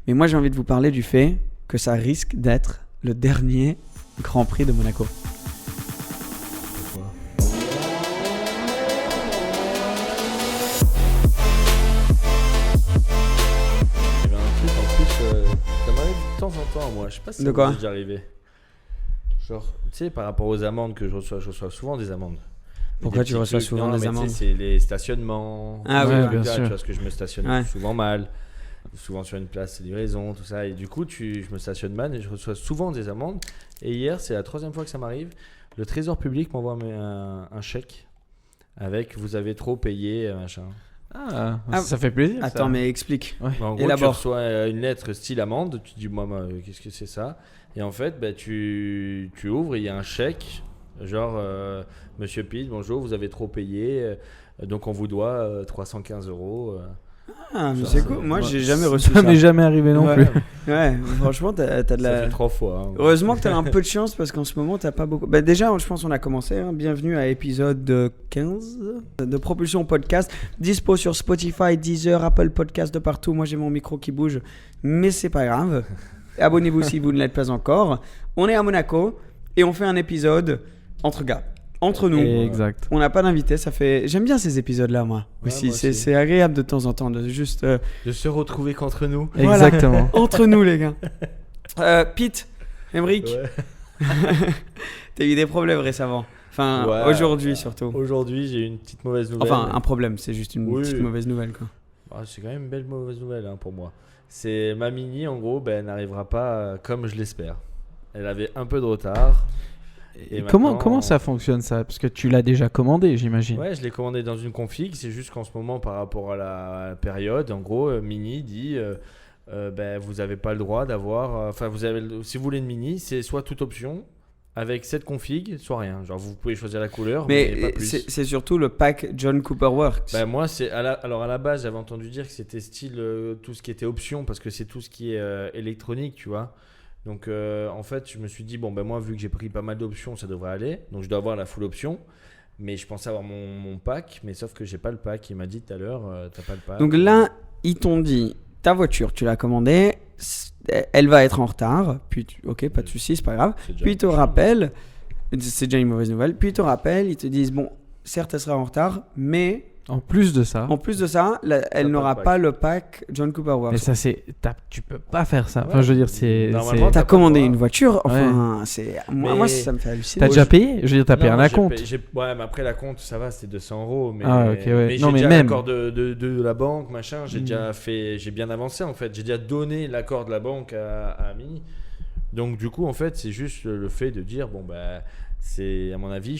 Mais moi, j'ai envie de vous parler du fait que ça risque d'être le dernier Grand Prix de Monaco. Il y avait un truc en plus, ça m'arrive de temps en temps, moi. Je sais pas si De quoi ça m'est déjà arrivé. Genre, tu sais, par rapport aux amendes que je reçois souvent des amendes. Pourquoi Des tu petits reçois trucs. souvent Non, des mais tu sais, amendes? c'est les stationnements. Ah oui, Ouais, ouais. bien Tu sûr. vois, parce que je me stationne Ouais. souvent mal, souvent sur une place, c'est livraison, tout ça. Et du coup, je me stationne mal et je reçois souvent des amendes. Et hier, c'est la 3e fois que ça m'arrive. Le Trésor public m'envoie un chèque avec vous avez trop payé, machin. Ah, Ah, ça fait plaisir. Attends, ça. mais explique. Ouais. En gros, tu Élabore. reçois une lettre style amende, tu te dis, moi, qu'est-ce que c'est ça? Et en fait, bah, tu ouvres, il y a un chèque, genre, Monsieur Pitt, bonjour, vous avez trop payé, donc on vous doit 315 €. Ah, mais Ça, c'est c'est- cool. Moi, moi, j'ai jamais reçu Ça ça. m'est jamais arrivé non Ouais. plus. Ouais, franchement, t'as de Ça la... fait 3 fois. Hein. Heureusement que tu as un peu de chance parce qu'en ce moment, tu pas beaucoup. Bah, déjà, je pense qu'on a commencé. Hein. Bienvenue à épisode 15 de Propulsion Podcast. Dispo sur Spotify, Deezer, Apple Podcast de partout. Moi, j'ai mon micro qui bouge, mais c'est pas grave. Abonnez-vous si vous ne l'êtes pas encore. On est à Monaco et on fait un épisode entre gars, entre nous. Exact. On n'a pas d'invité. Ça fait. J'aime bien ces épisodes-là, moi. Ouais, Aussi. moi aussi. C'est agréable de temps en temps de juste. De se retrouver qu'entre nous. Voilà. Exactement. Entre nous, les gars. Pete, Emric. Ouais. T'as eu des problèmes récemment. Enfin, Ouais. aujourd'hui surtout. Aujourd'hui, j'ai eu une petite mauvaise nouvelle. Enfin, un problème, c'est juste une Oui. petite mauvaise nouvelle, quoi. Ah, c'est quand même une belle mauvaise nouvelle hein, pour moi. C'est ma Mini, en gros, ben, elle n'arrivera pas comme je l'espère. Elle avait un peu de retard. Et Comment, maintenant- comment ça fonctionne ça? Parce que tu l'as déjà commandé, j'imagine. Ouais, je l'ai commandé dans une config. C'est juste qu'en ce moment, par rapport à la période, en gros, Mini dit ben, vous n'avez pas le droit d'avoir. Enfin, si vous voulez une Mini, c'est soit toute option avec cette config, soit rien. Genre, vous pouvez choisir la couleur, mais pas Mais plus. c'est surtout le pack John Cooper Works. Ben, moi, alors à la base, j'avais entendu dire que c'était style tout ce qui était option parce que c'est tout ce qui est électronique, tu vois. Donc en fait, je me suis dit, bon, ben moi, vu que j'ai pris pas mal d'options, ça devrait aller. Donc je dois avoir la full option. Mais je pensais avoir mon pack, mais sauf que j'ai pas le pack. Il m'a dit tout à l'heure, t'as pas le pack. Donc là, ils t'ont dit, ta voiture, tu l'as commandée, elle va être en retard. Puis, ok, pas de souci, c'est pas grave. C'est déjà Puis ils te une chose. rappellent, c'est déjà une mauvaise nouvelle. Puis ils te rappellent, ils te disent, bon, certes, elle sera en retard, mais En plus de ça. en plus de ça, elle pas n'aura de pack. pas le pack John Cooper Works. Mais ça, tu peux pas faire ça. Enfin, Ouais. je veux dire, c'est. Normalement, c'est- T'as pas commandé le droit. une voiture, enfin, moi, Mais- ça me fait halluciner. T'as déjà payé? Je veux dire, t'as payé Non, un moi, acompte. Ouais, mais après la compte, ça va, c'était 200 €. Mais, Ah, ok, ouais. mais Non, j'ai mais déjà même. l'accord de la banque, machin. J'ai déjà fait, j'ai bien avancé en fait. J'ai déjà donné l'accord de la banque à Mini. Donc du coup, en fait, c'est juste le fait de dire bon bah, c'est à mon avis,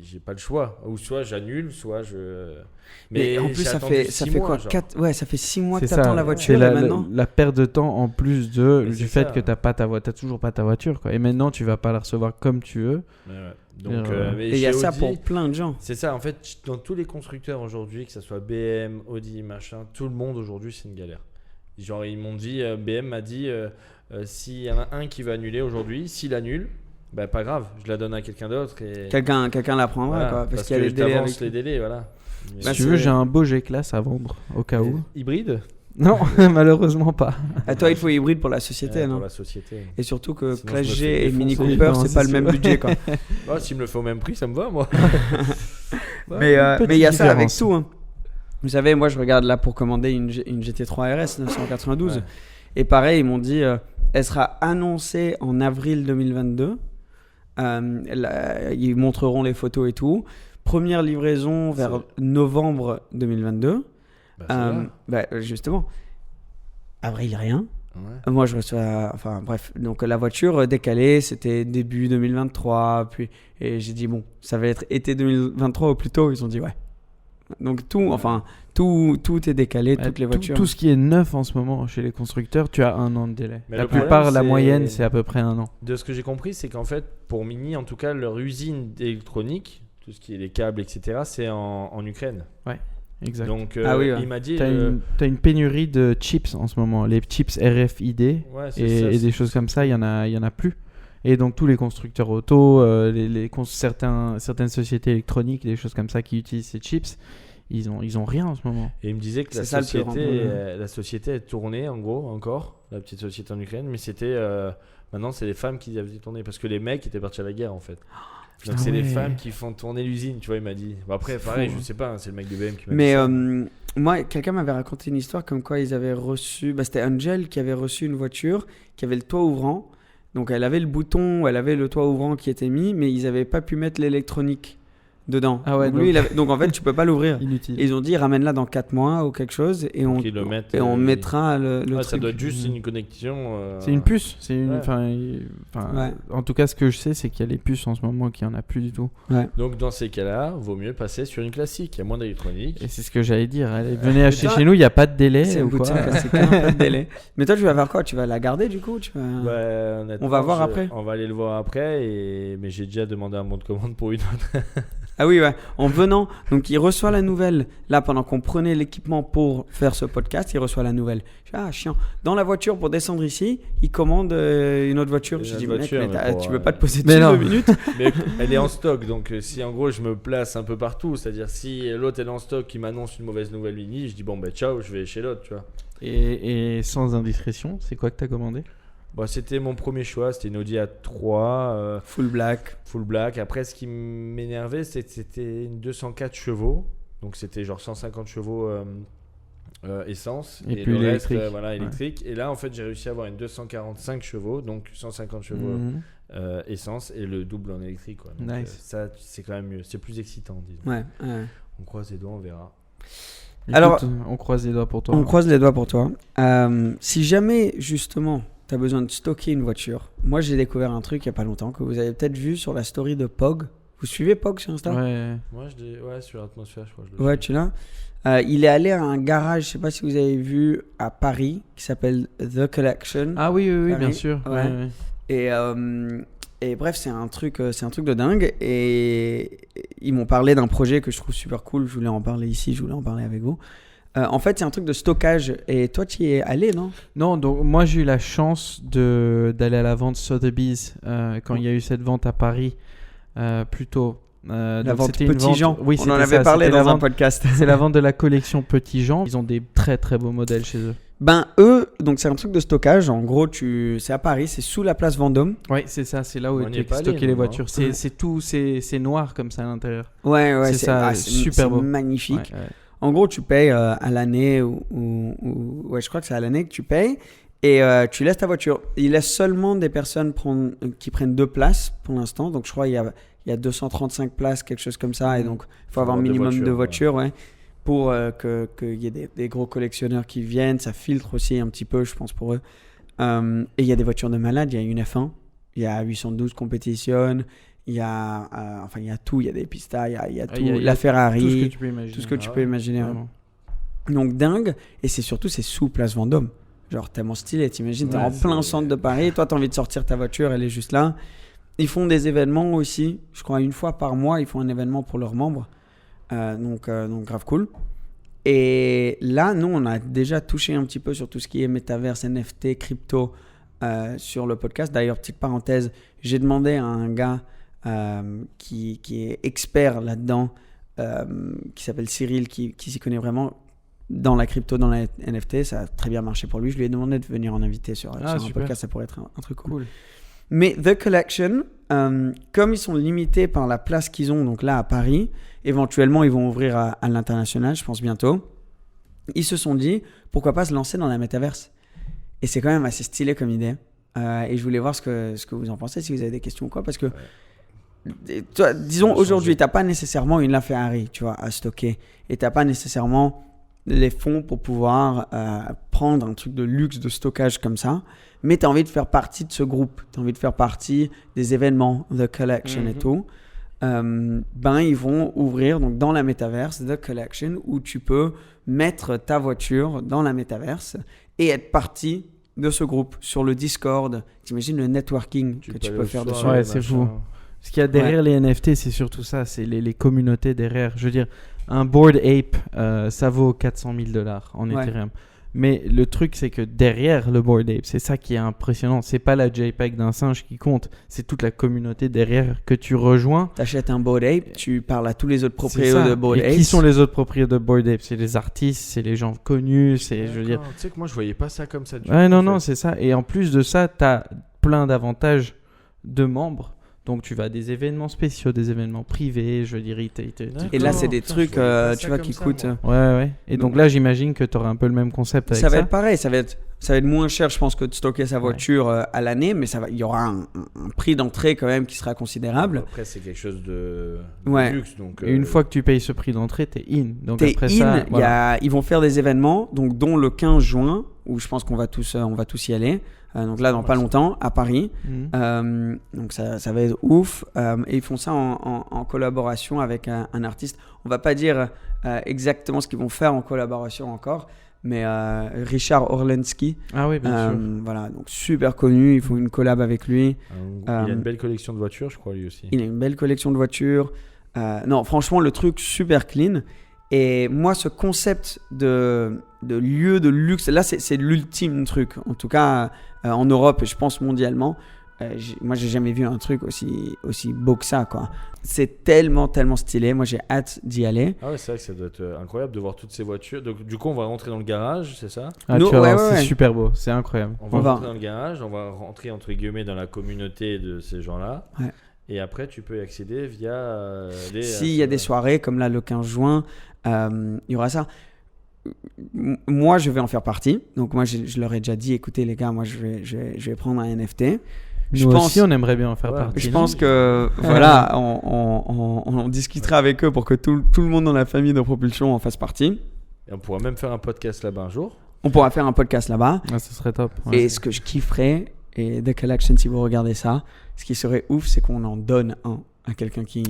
j'ai pas le choix. Ou soit j'annule, soit je. Mais en plus, j'ai ça attendu fait 6 quoi mois, genre. Ouais, ça fait 6 mois que C'est t'attends ça. la C'est voiture et maintenant. la perte de temps en plus Mais du c'est fait ça. que t'as toujours pas ta voiture, quoi. Et maintenant, tu vas pas la recevoir comme tu veux. Ouais, ouais. Donc, mais Et il y a chez ça Audi, pour plein de gens. C'est ça, en fait, dans tous les constructeurs aujourd'hui, que ce soit BM, Audi, machin, tout le monde aujourd'hui, c'est une galère. Genre, ils m'ont dit, BM m'a dit, s'il y en a un qui veut annuler aujourd'hui, s'il annule, bah pas grave, je la donne à quelqu'un d'autre. Et Quelqu'un la prendra, voilà, quoi, parce qu'il y a que des délais. t'avances avec- les délais, voilà. Mais Si Bah, tu veux, c'est- j'ai un beau G-Class à vendre, au cas où. Hybride Non, malheureusement pas. À toi, il faut hybride pour la société, non pour la société. Et surtout que Sinon, Classe je me G fais et Mini défoncer. Cooper, Non, c'est c'est pas le sûr. même budget, quoi. Oh, s'il me le fait au même prix, ça me va, moi. Mais il y a ça avec différence. tout. Hein. Vous savez, moi, je regarde là pour commander une GT3 RS 992. Ouais. Et pareil, ils m'ont dit, elle sera annoncée en avril 2022. Ils montreront les photos et tout. Première livraison vers novembre 2022. Bah, ça va. Justement, avril, rien. Ouais. Moi, je reçois. Enfin, bref. Donc, la voiture décalée, c'était début 2023. Et j'ai dit, bon, ça va être été 2023 au plus tôt. Ils ont dit, ouais. Donc, tout est décalé, toutes les voitures. Tout ce qui est neuf en ce moment chez les constructeurs, tu as 1 an de délai. Mais La le problème, plupart, la c'est- moyenne, c'est à peu près 1 an. De ce que j'ai compris, c'est qu'en fait, pour Mini, en tout cas, leur usine d'électronique, tout ce qui est les câbles, etc., c'est en Ukraine. Exact. Donc, Ah oui, ouais. il m'a dit. T'as une pénurie de chips en ce moment. Les chips RFID Ouais, c'est et, ça, et c'est- des choses comme ça, il y en a plus. Et donc tous les constructeurs auto, certaines sociétés électroniques, des choses comme ça qui utilisent ces chips, ils ont rien en ce moment. Et il me disait que C'est ça le plus la société elle tournait en gros encore, la petite société en Ukraine, mais c'était maintenant c'est les femmes qui avaient tourné parce que les mecs étaient partis à la guerre en fait. Donc c'est les femmes qui font tourner l'usine, tu vois, il m'a dit. Bon, après pareil, je sais pas, hein, c'est le mec de BM qui m'a dit. Mais moi, quelqu'un m'avait raconté une histoire comme quoi ils avaient reçu, c'était Angel qui avait reçu une voiture qui avait le toit ouvrant. Donc elle avait le bouton, elle avait le toit ouvrant qui était mis, mais ils n'avaient pas pu mettre l'électronique dedans. Ah ouais, donc, lui, donc en fait, tu peux pas l'ouvrir. Inutile. Et ils ont dit ramène-la dans 4 mois ou quelque chose et on mettra le truc. Ça doit être juste une connexion. C'est une puce. Ouais. En tout cas, ce que je sais, c'est qu'il y a les puces en ce moment qu'il n'y en a plus du tout. Ouais. Donc dans ces cas-là, vaut mieux passer sur une classique. Il y a moins d'électronique. Et c'est ce que j'allais dire. Allez, venez acheter chez nous, il n'y a pas de délai. C'est ou quoi. c'est quand même pas de délai. Mais toi, tu vas faire quoi? Tu vas la garder du coup? Honnêtement, On va voir après. On va aller le voir après. Mais j'ai déjà demandé un bon de commande pour une autre. Ah oui, ouais. En venant, donc il reçoit la nouvelle. Là, pendant qu'on prenait l'équipement pour faire ce podcast, il reçoit la nouvelle. Je dis, ah, chiant. Dans la voiture, pour descendre ici, il commande une autre voiture. Je dis, mec, tu veux pas te poser dessus 2 minutes? Mais elle est en stock. Donc, si en gros, je me place un peu partout, c'est-à-dire si l'autre est en stock qui m'annonce une mauvaise nouvelle mini, je dis, bon, ben ciao, je vais chez l'autre, tu vois. Et sans indiscrétion, c'est quoi que tu as commandé? C'était mon premier choix, c'était une Audi A3 full black. Après, ce qui m'énervait, c'est que c'était une 204 chevaux, donc c'était genre 150 chevaux essence et puis le électrique. Reste, électrique. Et là, en fait, j'ai réussi à avoir une 245 chevaux, donc 150 chevaux essence et le double en électrique, quoi. Donc, nice. Ça, c'est quand même mieux, c'est plus excitant, disons. Ouais. On croise les doigts, on verra. Écoute, alors, on croise les doigts pour toi. On croise les doigts pour toi. Si jamais, justement, tu as besoin de stocker une voiture, moi j'ai découvert un truc il n'y a pas longtemps que vous avez peut-être vu sur la story de Pog. Vous suivez Pog sur Insta? Ouais. Moi, sur l'atmosphère, je crois. Ouais, tu l'as. Il est allé à un garage, je sais pas si vous avez vu, à Paris, qui s'appelle The Collection. Ah oui, Paris. bien sûr. Ouais. Et bref, c'est un truc de dingue. Et ils m'ont parlé d'un projet que je trouve super cool. Je voulais en parler ici, je voulais en parler avec vous. En fait, c'est un truc de stockage. Et toi, tu y es allé, non? Non, donc moi j'ai eu la chance d'aller à la vente Sotheby's quand il y a eu cette vente à Paris plus tôt. La donc vente c'était Petit Jean. Oui, on en avait parlé dans un podcast. C'est la vente de la collection Petit Jean. Ils ont des très très beaux modèles chez eux. Ben eux, donc c'est un truc de stockage. En gros, c'est à Paris, c'est sous la place Vendôme. Oui, c'est ça, c'est là où On y ils est pas stockaient allé, les non, voitures. C'est tout, c'est noir comme ça à l'intérieur. Ouais, c'est super beau, magnifique. Ouais. En gros, tu payes à l'année ou ouais, je crois que c'est à l'année que tu payes et tu laisses ta voiture. Il laisse seulement des personnes qui prennent 2 places pour l'instant. Donc je crois il y a 235 places, quelque chose comme ça, et donc il faut avoir un minimum de voitures, ouais, pour qu'il y ait des gros collectionneurs qui viennent. Ça filtre aussi un petit peu, je pense, pour eux. Et il y a des voitures de malades. Il y a une F1, il y a 812 Competition. Il y a il y a tout, il y a des pistas, il y a tout, la Ferrari, tout ce que tu peux imaginer. Tout ce que tu peux imaginer. Donc dingue, et c'est sous Place Vendôme. Genre tellement stylé, t'imagines, t'es en plein centre de Paris, toi t'as envie de sortir ta voiture, elle est juste là. Ils font des événements aussi, je crois 1 fois par mois, ils font un événement pour leurs membres. Donc grave cool. Et là, nous, on a déjà touché un petit peu sur tout ce qui est métaverse, NFT, crypto sur le podcast. D'ailleurs, petite parenthèse, j'ai demandé à un gars qui est expert là-dedans, qui s'appelle Cyril, qui s'y connaît vraiment dans la crypto, dans la NFT. Ça a très bien marché pour lui. Je lui ai demandé de venir en inviter sur un podcast. Ça pourrait être un truc cool. Mais The Collection, comme ils sont limités par la place qu'ils ont, donc là à Paris, éventuellement ils vont ouvrir à l'international, je pense bientôt. Ils se sont dit, pourquoi pas se lancer dans la métaverse? Et c'est quand même assez stylé comme idée. Et je voulais voir ce que vous en pensez, si vous avez des questions ou quoi, parce que toi, disons aujourd'hui, t'as pas nécessairement une LaFerrari, tu vois, à stocker, et t'as pas nécessairement les fonds pour pouvoir prendre un truc de luxe de stockage comme ça, mais tu as envie de faire partie de ce groupe, tu as envie de faire partie des événements, The Collection et tout. Ils vont ouvrir donc dans la métaverse The Collection, où tu peux mettre ta voiture dans la métaverse et être partie de ce groupe sur le Discord. T'imagines le networking que tu peux faire dessus. Ouais, c'est fou. Ce qu'il y a derrière les NFT, c'est surtout ça, c'est les communautés derrière. Je veux dire, un Bored Ape, ça vaut $400 000 en Ethereum. Mais le truc, c'est que derrière le Bored Ape, c'est ça qui est impressionnant. C'est pas la JPEG d'un singe qui compte, c'est toute la communauté derrière que tu rejoins. T'achètes un Bored Ape, tu parles à tous les autres C'est propriétaires ça. de Bored Et Apes. qui sont les autres propriétaires de Bored Ape? C'est les artistes, c'est les gens connus, c'est, je veux dire. Tu sais que moi, je voyais pas ça comme ça. Ouais, non, c'est ça. Et en plus de ça, t'as plein d'avantages de membres. Donc tu vas à des événements spéciaux, des événements privés, je veux dire. Et là, c'est des Putain, trucs, je voyais pas tu ça vois, comme qui ça, coûtent. moi. Ouais. Et donc là, j'imagine que tu auras un peu le même concept avec Ça ça. va être pareil, ça va être moins cher, je pense, que de stocker sa voiture à l'année, mais il y aura un prix d'entrée quand même qui sera considérable. Après, c'est quelque chose de Ouais. luxe. Donc, Et une fois que tu payes ce prix d'entrée, t'es in. Donc T'es après in, ça, voilà. ils vont faire des événements, donc dont le 15 juin, où je pense qu'on va tous y aller. Donc là, dans pas longtemps, à Paris. Mhm. Donc ça va être ouf. Et ils font ça en collaboration avec un artiste. On va pas dire exactement ce qu'ils vont faire en collaboration encore, mais Richard Orlensky. Ah oui, bien sûr. Voilà, donc super connu. Ils font une collab avec lui. il a une belle collection de voitures, je crois, lui aussi. Il a une belle collection de voitures. Non, franchement, le truc super clean. Et moi, ce concept de lieu de luxe, là, c'est l'ultime truc. En tout cas, en Europe et je pense mondialement. Moi, j'ai jamais vu un truc aussi beau que ça, quoi. C'est tellement stylé. Moi, j'ai hâte d'y aller. Ah ouais, c'est vrai que ça doit être incroyable de voir toutes ces voitures. Donc, du coup, on va rentrer dans le garage, c'est ça? Ah, nous, tu vas ouais, voir, ouais, c'est ouais. super beau, c'est incroyable. On va rentrer dans le garage, on va rentrer entre guillemets dans la communauté de ces gens-là. Ouais. Et après, tu peux y accéder via S'il y a des soirées, comme là, le 15 juin, il y aura ça. Moi, je vais en faire partie. Donc, moi, je leur ai déjà dit, écoutez, les gars, moi, je vais prendre un NFT. Nous aussi, on aimerait bien en faire partie. Je non pense que, voilà, on discutera avec eux pour que tout le monde dans la famille de Propulsion en fasse partie. Et on pourra même faire un podcast là-bas un jour. On pourra faire un podcast là-bas. Ah, ce serait top. Ouais. Et ce que je kifferais, et The Collection, si vous regardez ça, ce qui serait ouf, c'est qu'on en donne un à quelqu'un qui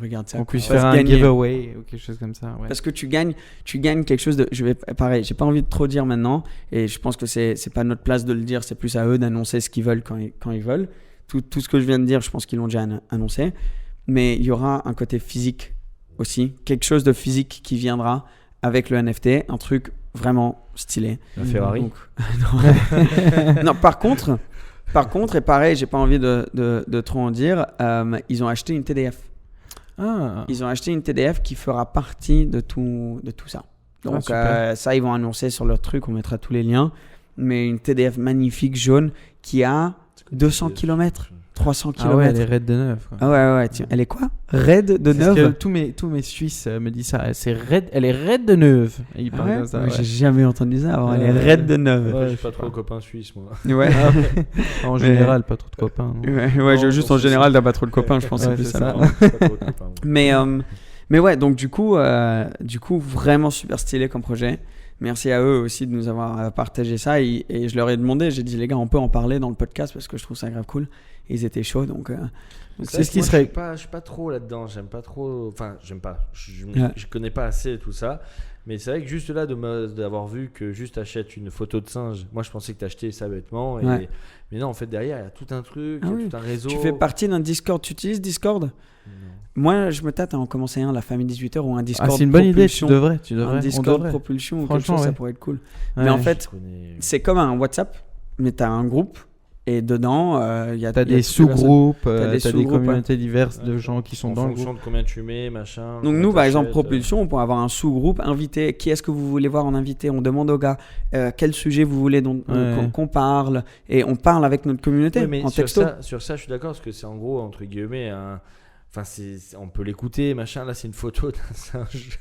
regarde ça. On puisse Parce faire un gagner. giveaway ou quelque chose comme ça. Ouais. Parce que tu gagnes quelque chose de. Pareil, j'ai pas envie de trop dire maintenant, et je pense que c'est pas notre place de le dire, c'est plus à eux d'annoncer ce qu'ils veulent quand ils veulent. Tout ce que je viens de dire, je pense qu'ils l'ont déjà annoncé. Mais il y aura un côté physique aussi, quelque chose de physique qui viendra avec le NFT, un truc vraiment stylé. La Ferrari. Donc, non, par contre, et pareil, j'ai pas envie de trop en dire, ils ont acheté une TDF. Ah. Ils ont acheté une TDF qui fera partie de tout ça. Donc ça, ils vont annoncer sur leur truc, on mettra tous les liens. Mais une TDF magnifique jaune qui a 200 km, 300 km. Ah ouais, elle est raide de neuf. Quoi. Ah ouais, elle est quoi? Raide de C'est ce que neuf? tous mes Suisses me disent ça. Elle est raide de neuf. Et ils Ah parlent ouais? comme ça. Ouais, Ouais. j'ai jamais entendu ça avant. Elle est Ouais. raide de neuf. Je Ouais, suis je pas sais trop pas. copain suisse, moi. Ouais. En général, pas trop de copains. non. Ouais, juste en général, t'as pas trop de copains, je pense. Ouais, c'est plus c'est ça. ça. Non, je suis pas trop copain, moi. Mais ouais, donc du coup, vraiment super stylé comme projet. Merci à eux aussi de nous avoir partagé ça. Et je leur ai demandé, j'ai dit, les gars, on peut en parler dans le podcast parce que je trouve ça grave cool. Et ils étaient chauds, donc C'est ce qui moi, serait- Je suis pas trop là-dedans. J'aime pas trop. Enfin, j'aime pas. Ouais. Je connais pas assez tout ça. Mais c'est vrai que juste là, d'avoir vu que juste t'achètes une photo de singe, moi je pensais que t'achetais ça bêtement. Ouais. Mais non, en fait, derrière, il y a tout un truc, Ah il y a oui. tout un réseau. tu fais partie d'un Discord. Tu utilises Discord? Non. Moi, je me tâte à en commencer un, la famille 18h ou un Discord. Ah, c'est une bonne idée. Tu propulsion. devrais. Un On Discord devrait. propulsion ou quelque Franchement, chose, ça ouais. pourrait être cool. Ouais. Mais en fait, Je connais- c'est comme un WhatsApp, mais t'as un groupe et dedans, il y a T'as il y a des toutes les personnes. sous-groupes, T'as des t'as des sous-groupes, communautés diverses de Ouais, gens qui sont en dans le fonction groupe. de combien tu mets, machin. Donc combien nous, par exemple, t'achètes, Propulsion, on peut avoir un sous-groupe invité. Qui est-ce que vous voulez voir en invité? On demande aux gars quel sujet vous voulez Ouais. qu'on parle. Et on parle avec notre communauté Oui, mais en sur texto. sur ça, je suis d'accord parce que c'est en gros entre guillemets enfin on peut l'écouter machin. Là, c'est une photo d'un singe.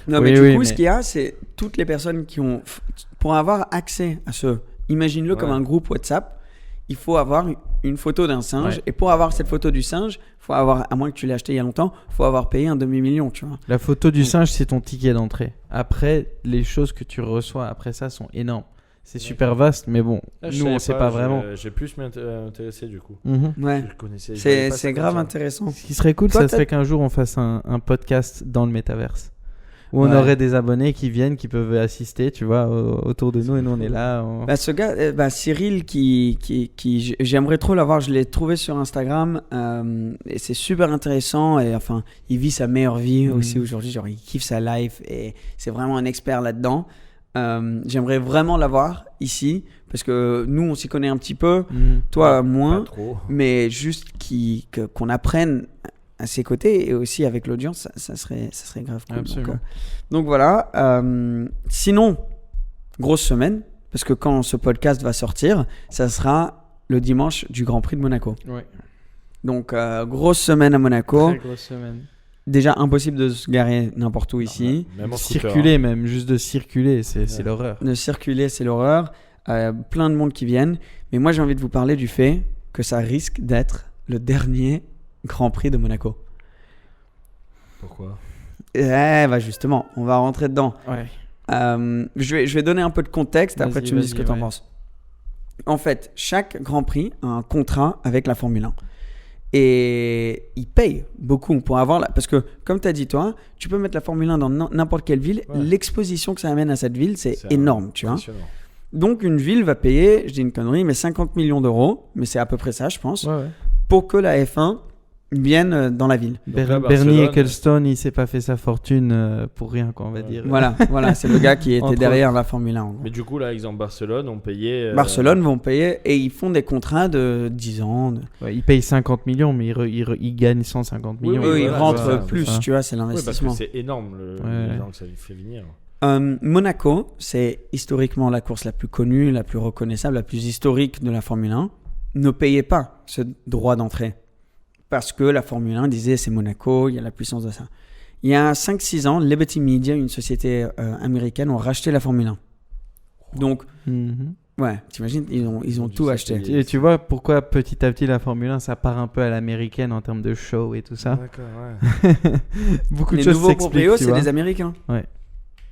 Non, Oui, mais du oui, coup, mais- ce qu'il y a, c'est toutes les personnes qui ont... Pour avoir accès à ce... Imagine-le comme Ouais. un groupe WhatsApp. Il faut avoir une photo d'un singe. Ouais. Et pour avoir cette photo du singe, faut avoir, à moins que tu l'aies acheté il y a longtemps, faut avoir payé un demi-million, tu vois. La photo du singe, c'est ton ticket d'entrée. Après, les choses que tu reçois après ça sont énormes. C'est super vaste, mais bon, Là, je nous, on savais sait pas vraiment. J'ai plus m'intéresser du coup. Mhm. Ouais. Je connaissais. je voyais C'est pas ça grave comme ça. intéressant. Ce qui serait cool, Toi, ça t'as- serait qu'un jour on fasse un podcast dans le métaverse. Où on Ouais. aurait des abonnés qui viennent, qui peuvent assister, tu vois, autour de nous, et nous on est là. Bah, ce gars, Cyril, j'aimerais trop l'avoir. Je l'ai trouvé sur Instagram et c'est super intéressant. Et enfin, il vit sa meilleure vie aussi aujourd'hui. Genre, il kiffe sa life et c'est vraiment un expert là-dedans. J'aimerais vraiment l'avoir ici parce que nous, on s'y connaît un petit peu, toi moins, Pas trop. mais juste qu'on apprenne à ses côtés et aussi avec l'audience, ça serait grave cool. Absolument. Donc voilà. Sinon, grosse semaine, parce que quand ce podcast va sortir, ça sera le dimanche du Grand Prix de Monaco. Ouais. Donc, grosse semaine à Monaco. Très grosse semaine. Déjà impossible de se garer n'importe où ici. Même en scooter, Circuler même, juste de circuler, c'est l'horreur. De circuler, c'est l'horreur. Plein de monde qui viennent. Mais moi, j'ai envie de vous parler du fait que ça risque d'être le dernier Grand Prix de Monaco. Pourquoi? Bah justement, on va rentrer dedans. Ouais. Je vais donner un peu de contexte, après Vas-y, tu me dis ce que tu en ouais. penses. En fait, chaque Grand Prix a un contrat avec la Formule 1. Et ils payent beaucoup pour avoir parce que, comme tu as dit toi, tu peux mettre la Formule 1 dans n'importe quelle ville. Ouais. L'exposition que ça amène à cette ville, c'est énorme, tu vois. Impressionnant. Donc, une ville va payer, je dis une connerie, mais 50 millions d'euros, mais c'est à peu près ça, je pense, Ouais. pour que la F1 vienne dans la ville. Donc là, Bernie Barcelone- Ecclestone, il s'est pas fait sa fortune pour rien, quoi, on va Ouais. dire. Voilà, c'est le gars qui était Entre derrière la Formule 1. En gros. Mais du coup, là, exemple Barcelone, on payait. Barcelone vont payer et ils font des contrats de 10 ans. Ouais, il paye 50 millions, mais il gagne 150 Oui, millions. Eux, ils voilà, rentrent c'est ça, plus, c'est ça. tu vois, c'est Oui, parce que l'investissement. c'est énorme Ouais. les gens que ça lui fait venir. Monaco, c'est historiquement la course la plus connue, la plus reconnaissable, la plus historique de la Formule 1. Ne payez pas ce droit d'entrée. Parce que la Formule 1 disait c'est Monaco, il y a la puissance de ça. Il y a 5-6 ans, Liberty Media, une société américaine, ont racheté la Formule 1. Donc, Mhm. ouais, t'imagines, ils ont Du tout ça acheté. payé. Et tu vois pourquoi petit à petit la Formule 1 ça part un peu à l'américaine en termes de show et tout ça. D'accord, ouais. Beaucoup de Les choses nouveaux s'expliquent, proprios, tu c'est vois. des Américains. Ouais.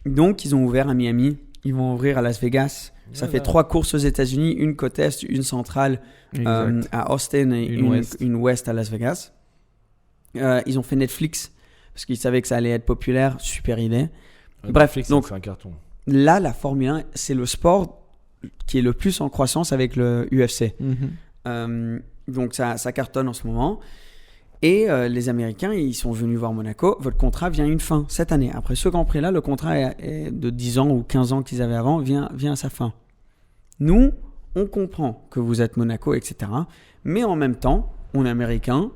Donc, ils ont ouvert à Miami, ils vont ouvrir à Las Vegas. Ça fait 3 courses aux États-Unis, une côte Est, une centrale Exact. à Austin et Une ouest. à Las Vegas. Ils ont fait Netflix parce qu'ils savaient que ça allait être populaire. Super idée. Bref, Netflix, donc- ça fait un carton. Là, la Formule 1, c'est le sport qui est le plus en croissance avec le UFC. Mhm. Donc ça cartonne en ce moment. Et les Américains, ils sont venus voir Monaco. Votre contrat vient à une fin cette année. Après ce Grand Prix-là, le contrat est de 10 ans ou 15 ans qu'ils avaient avant vient à sa fin. Nous, on comprend que vous êtes Monaco, etc. Mais en même temps, on est Américains.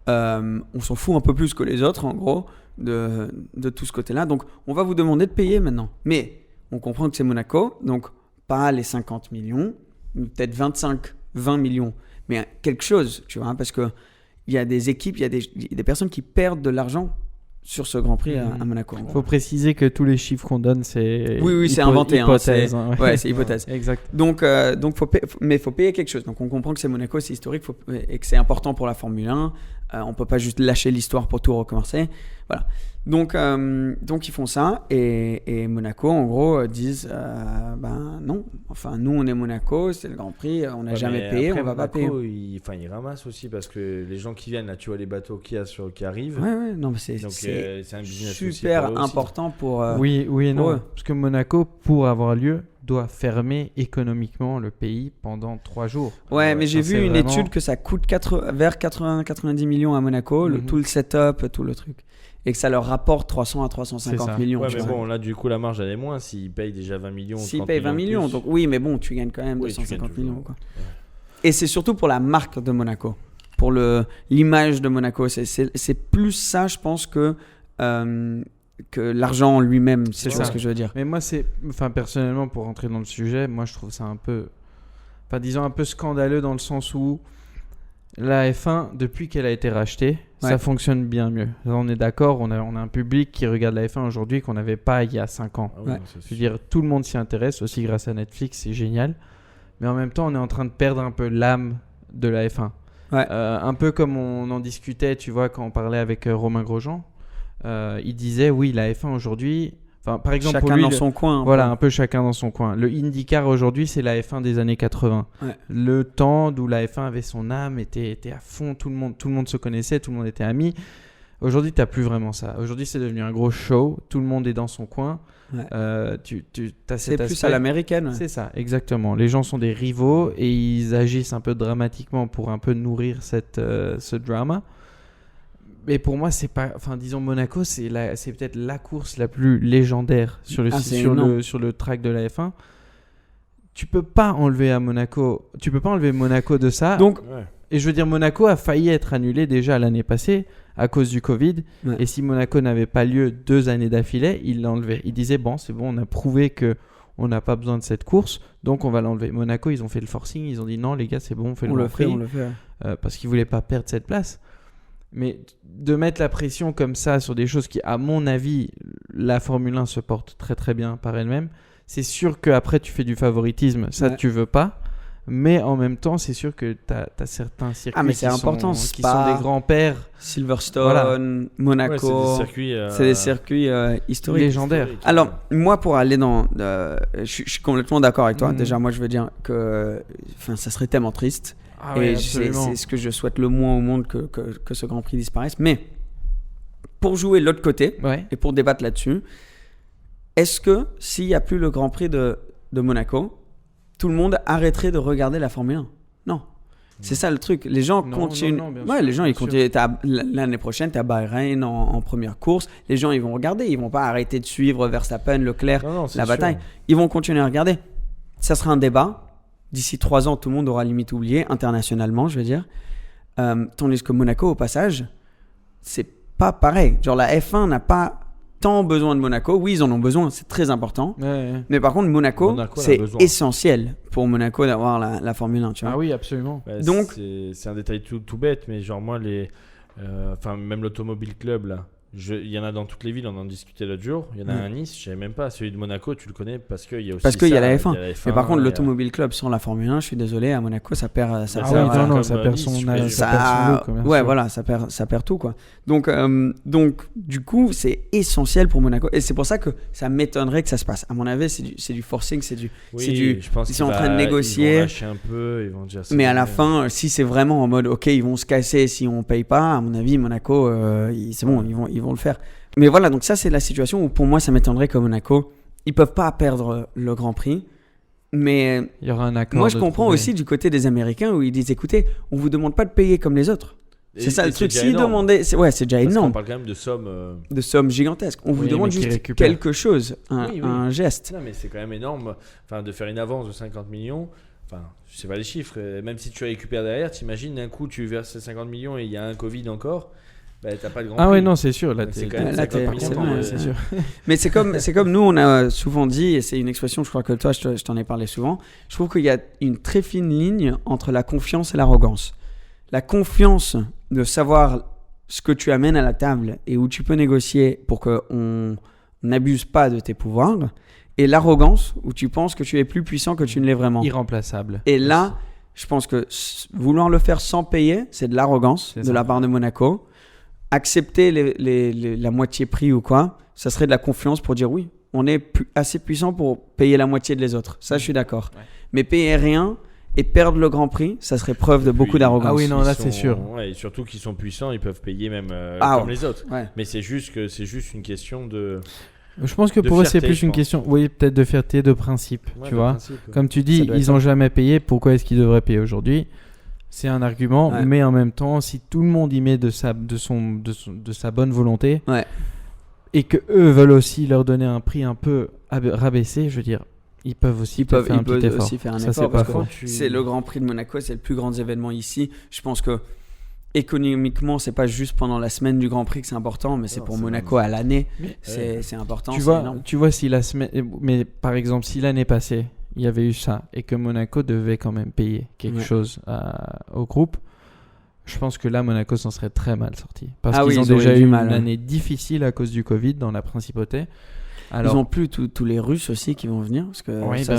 On s'en fout un peu plus que les autres, en gros, de tout ce côté-là. Donc, on va vous demander de payer maintenant. Mais on comprend que c'est Monaco, donc pas les 50 millions, peut-être 25, 20 millions, mais quelque chose, tu vois, hein, parce que il y a des équipes, il y a des personnes qui perdent de l'argent sur ce Grand Prix à Monaco. en gros. Faut préciser que tous les chiffres qu'on donne c'est Oui, c'est inventé, hein, hypothèse, hein, Ouais, c'est hypothèse. Exact. Donc mais faut payer quelque chose. Donc on comprend que c'est Monaco, c'est historique et que c'est important pour la Formule 1. On peut pas juste lâcher l'histoire pour tout recommencer. Voilà. Donc ils font ça et Monaco en gros disent ben non. Enfin nous on est Monaco, c'est le Grand Prix, on n'a Ouais, jamais mais payé, après, on va pas Monaco, payer. il ramasse aussi parce que les gens qui viennent là, tu vois les bateaux qui arrivent. Ouais, non mais c'est Donc c'est un business aussi super pour eux aussi. important pour. Oui et pour non. eux. Parce que Monaco, pour avoir lieu, doit fermer économiquement le pays pendant 3 jours. Ouais, mais j'ai ça, vu c'est une vraiment- étude que ça coûte vers 80-90 millions à Monaco, Mhm. tout le setup, tout le truc. Et que ça leur rapporte 300 à C'est 350 ça. millions. Ouais, tu mais vois. bon, là du coup la marge elle est moins s'ils payent déjà 20 millions. S'ils 30 payent 20 de millions, plus. donc oui, mais bon, tu gagnes quand même Oui, tu 250 gagnes millions. toujours. Quoi. Ouais. Et c'est surtout pour la marque de Monaco, pour l'image de Monaco. C'est plus ça, je pense, que l'argent en lui-même, si C'est tu vois ça. ce que je veux dire. Mais moi, personnellement, pour rentrer dans le sujet, moi je trouve ça un peu, disons un peu scandaleux dans le sens où la F1, depuis qu'elle a été rachetée, Ouais. ça fonctionne bien mieux. Là, on est d'accord, on a un public qui regarde la F1 aujourd'hui qu'on n'avait pas il y a 5 ans. Ah oui, Ouais. non, c'est Je sûr. veux dire, tout le monde s'y intéresse, aussi grâce à Netflix, c'est génial. Mais en même temps, on est en train de perdre un peu l'âme de la F1. Ouais. Un peu comme on en discutait, tu vois, quand on parlait avec Romain Grosjean. Il disait, oui, la F1 aujourd'hui... Enfin, par exemple, Chacun pour lui, dans son coin. un voilà, peu. un peu chacun dans son coin. Le IndyCar aujourd'hui, c'est la F1 des années 80. Ouais. Le temps d'où la F1 avait son âme, était à fond, tout le monde se connaissait, tout le monde était ami. Aujourd'hui, tu n'as plus vraiment ça. Aujourd'hui, c'est devenu un gros show, tout le monde est dans son coin. Ouais. Tu as C'est cet plus aspect. à l'américaine. Ouais. C'est ça, exactement. Les gens sont des rivaux et ils agissent un peu dramatiquement pour un peu nourrir ce drama. Mais pour moi, c'est pas. Enfin, disons, Monaco, c'est peut-être la course la plus légendaire sur le track de la F1. Tu peux pas enlever Monaco de ça. Donc, Et je veux dire, Monaco a failli être annulé déjà l'année passée à cause du Covid. Ouais. Et si Monaco n'avait pas lieu 2 années d'affilée, il l'enlevait. Il disait, bon, c'est bon, on a prouvé qu'on n'a pas besoin de cette course, donc on va l'enlever. Monaco, ils ont fait le forcing, ils ont dit, non, les gars, c'est bon, on fait le Grand Prix. on le fait. Parce qu'ils ne voulaient pas perdre cette place. Mais de mettre la pression comme ça sur des choses qui, à mon avis, la Formule 1 se porte très très bien par elle-même, c'est sûr qu'après tu fais du favoritisme, ça tu veux pas. Mais en même temps, c'est sûr que tu as certains circuits qui sont des grands-pères. Silverstone, Monaco. C'est des circuits historiques. Légendaires. Alors, moi, pour aller dans... je suis complètement d'accord avec toi. Déjà, moi, je veux dire que ça serait tellement triste. Ah ouais, et c'est ce que je souhaite le moins au monde que ce Grand Prix disparaisse. Mais pour jouer l'autre côté et pour débattre là-dessus, est-ce que s'il n'y a plus le Grand Prix de Monaco, tout le monde arrêterait de regarder la Formule 1? Non. C'est ça le truc. Les gens continuent. Les gens ils continuent. L'année prochaine, tu as Bahreïn en première course. Les gens ils vont regarder. Ils vont pas arrêter de suivre Verstappen, Leclerc, la bataille. Ils vont continuer à regarder. Ça sera un débat. D'ici 3 ans, tout le monde aura limite oublié, internationalement, je veux dire. Tandis que Monaco, au passage, c'est pas pareil. Genre, la F1 n'a pas tant besoin de Monaco. Oui, ils en ont besoin, c'est très important. Ouais. Mais par contre, Monaco c'est essentiel pour Monaco d'avoir la Formule 1, tu vois. Ah oui, absolument. Donc, c'est un détail tout bête, mais genre, moi, même l'Automobile Club, là. Il y en a dans toutes les villes, on en discutait l'autre jour. Il y en a un à Nice, je savais même pas. Celui de Monaco, tu le connais parce qu'il y a aussi. Parce qu'il y a la F1. Mais par contre, l'Automobile Club sans la Formule 1, je suis désolé, à Monaco, ça perd. Ça perd son look. Ouais, voilà, ça perd tout, quoi. Donc, du coup, c'est essentiel pour Monaco. Et c'est pour ça que ça m'étonnerait que ça se passe. À mon avis, c'est du forcing, je pense ils sont en train de négocier. Ils vont lâcher un peu, ils vont dire. Mais à la fin, si c'est vraiment en mode, ok, ils vont se casser si on paye pas, à mon avis, Monaco, c'est bon, ils vont le faire. Mais voilà, donc ça c'est la situation où pour moi ça m'étonnerait que Monaco, ils peuvent pas perdre le Grand Prix. Mais il y aura un accord. Moi je comprends aussi du côté des Américains où ils disent écoutez, on vous demande pas de payer comme les autres. C'est ça le truc. S'ils demandaient, c'est déjà énorme. On parle quand même de sommes gigantesques. On vous demande juste quelque chose, un geste. Non mais c'est quand même énorme. Enfin, de faire une avance de 50 millions. Enfin, je sais pas les chiffres. Même si tu récupères derrière, t'imagines d'un coup tu verses 50 millions et il y a un Covid encore. T'as pas de Grand Prix. Ah ouais, non, c'est sûr. Là, c'est quand même c'est sûr. Mais c'est comme nous, on a souvent dit, et c'est une expression, je crois que toi, je t'en ai parlé souvent. Je trouve qu'il y a une très fine ligne entre la confiance et l'arrogance. La confiance de savoir ce que tu amènes à la table et où tu peux négocier pour qu'on n'abuse pas de tes pouvoirs. Et l'arrogance où tu penses que tu es plus puissant que tu ne l'es vraiment. Irremplaçable. Et là, je pense que vouloir le faire sans payer, c'est de l'arrogance de la part de Monaco. Accepter la moitié prix ou quoi, ça serait de la confiance pour dire oui, on est assez puissant pour payer la moitié de les autres. Ça, je suis d'accord. Ouais. Mais payer rien et perdre le Grand Prix, ça serait preuve de beaucoup d'arrogance. Ah oui, non, là, c'est sûr. Ouais, et surtout qu'ils sont puissants, ils peuvent payer même comme les autres. Ouais. Mais c'est juste une question de... Je pense que pour eux, c'est plus une question, peut-être de fierté, de principe, tu vois. Comme tu dis, ils n'ont jamais payé, pourquoi est-ce qu'ils devraient payer aujourd'hui ? C'est un argument, mais en même temps, si tout le monde y met de sa bonne volonté, et que eux veulent aussi leur donner un prix un peu rabaissé, je veux dire, ils peuvent aussi faire un petit effort. Aussi faire un effort parce que c'est le Grand Prix de Monaco, c'est le plus grand événement ici. Je pense que économiquement, c'est pas juste pendant la semaine du Grand Prix que c'est important, mais c'est pour Monaco à l'année. C'est important. Tu vois, si la semaine, mais par exemple, si l'année passée il y avait eu ça et que Monaco devait quand même payer quelque chose au groupe, je pense que là Monaco s'en serait très mal sorti parce qu'ils ont déjà eu une année difficile à cause du Covid dans la principauté. Alors, ils ont plus tous les Russes aussi qui vont venir parce que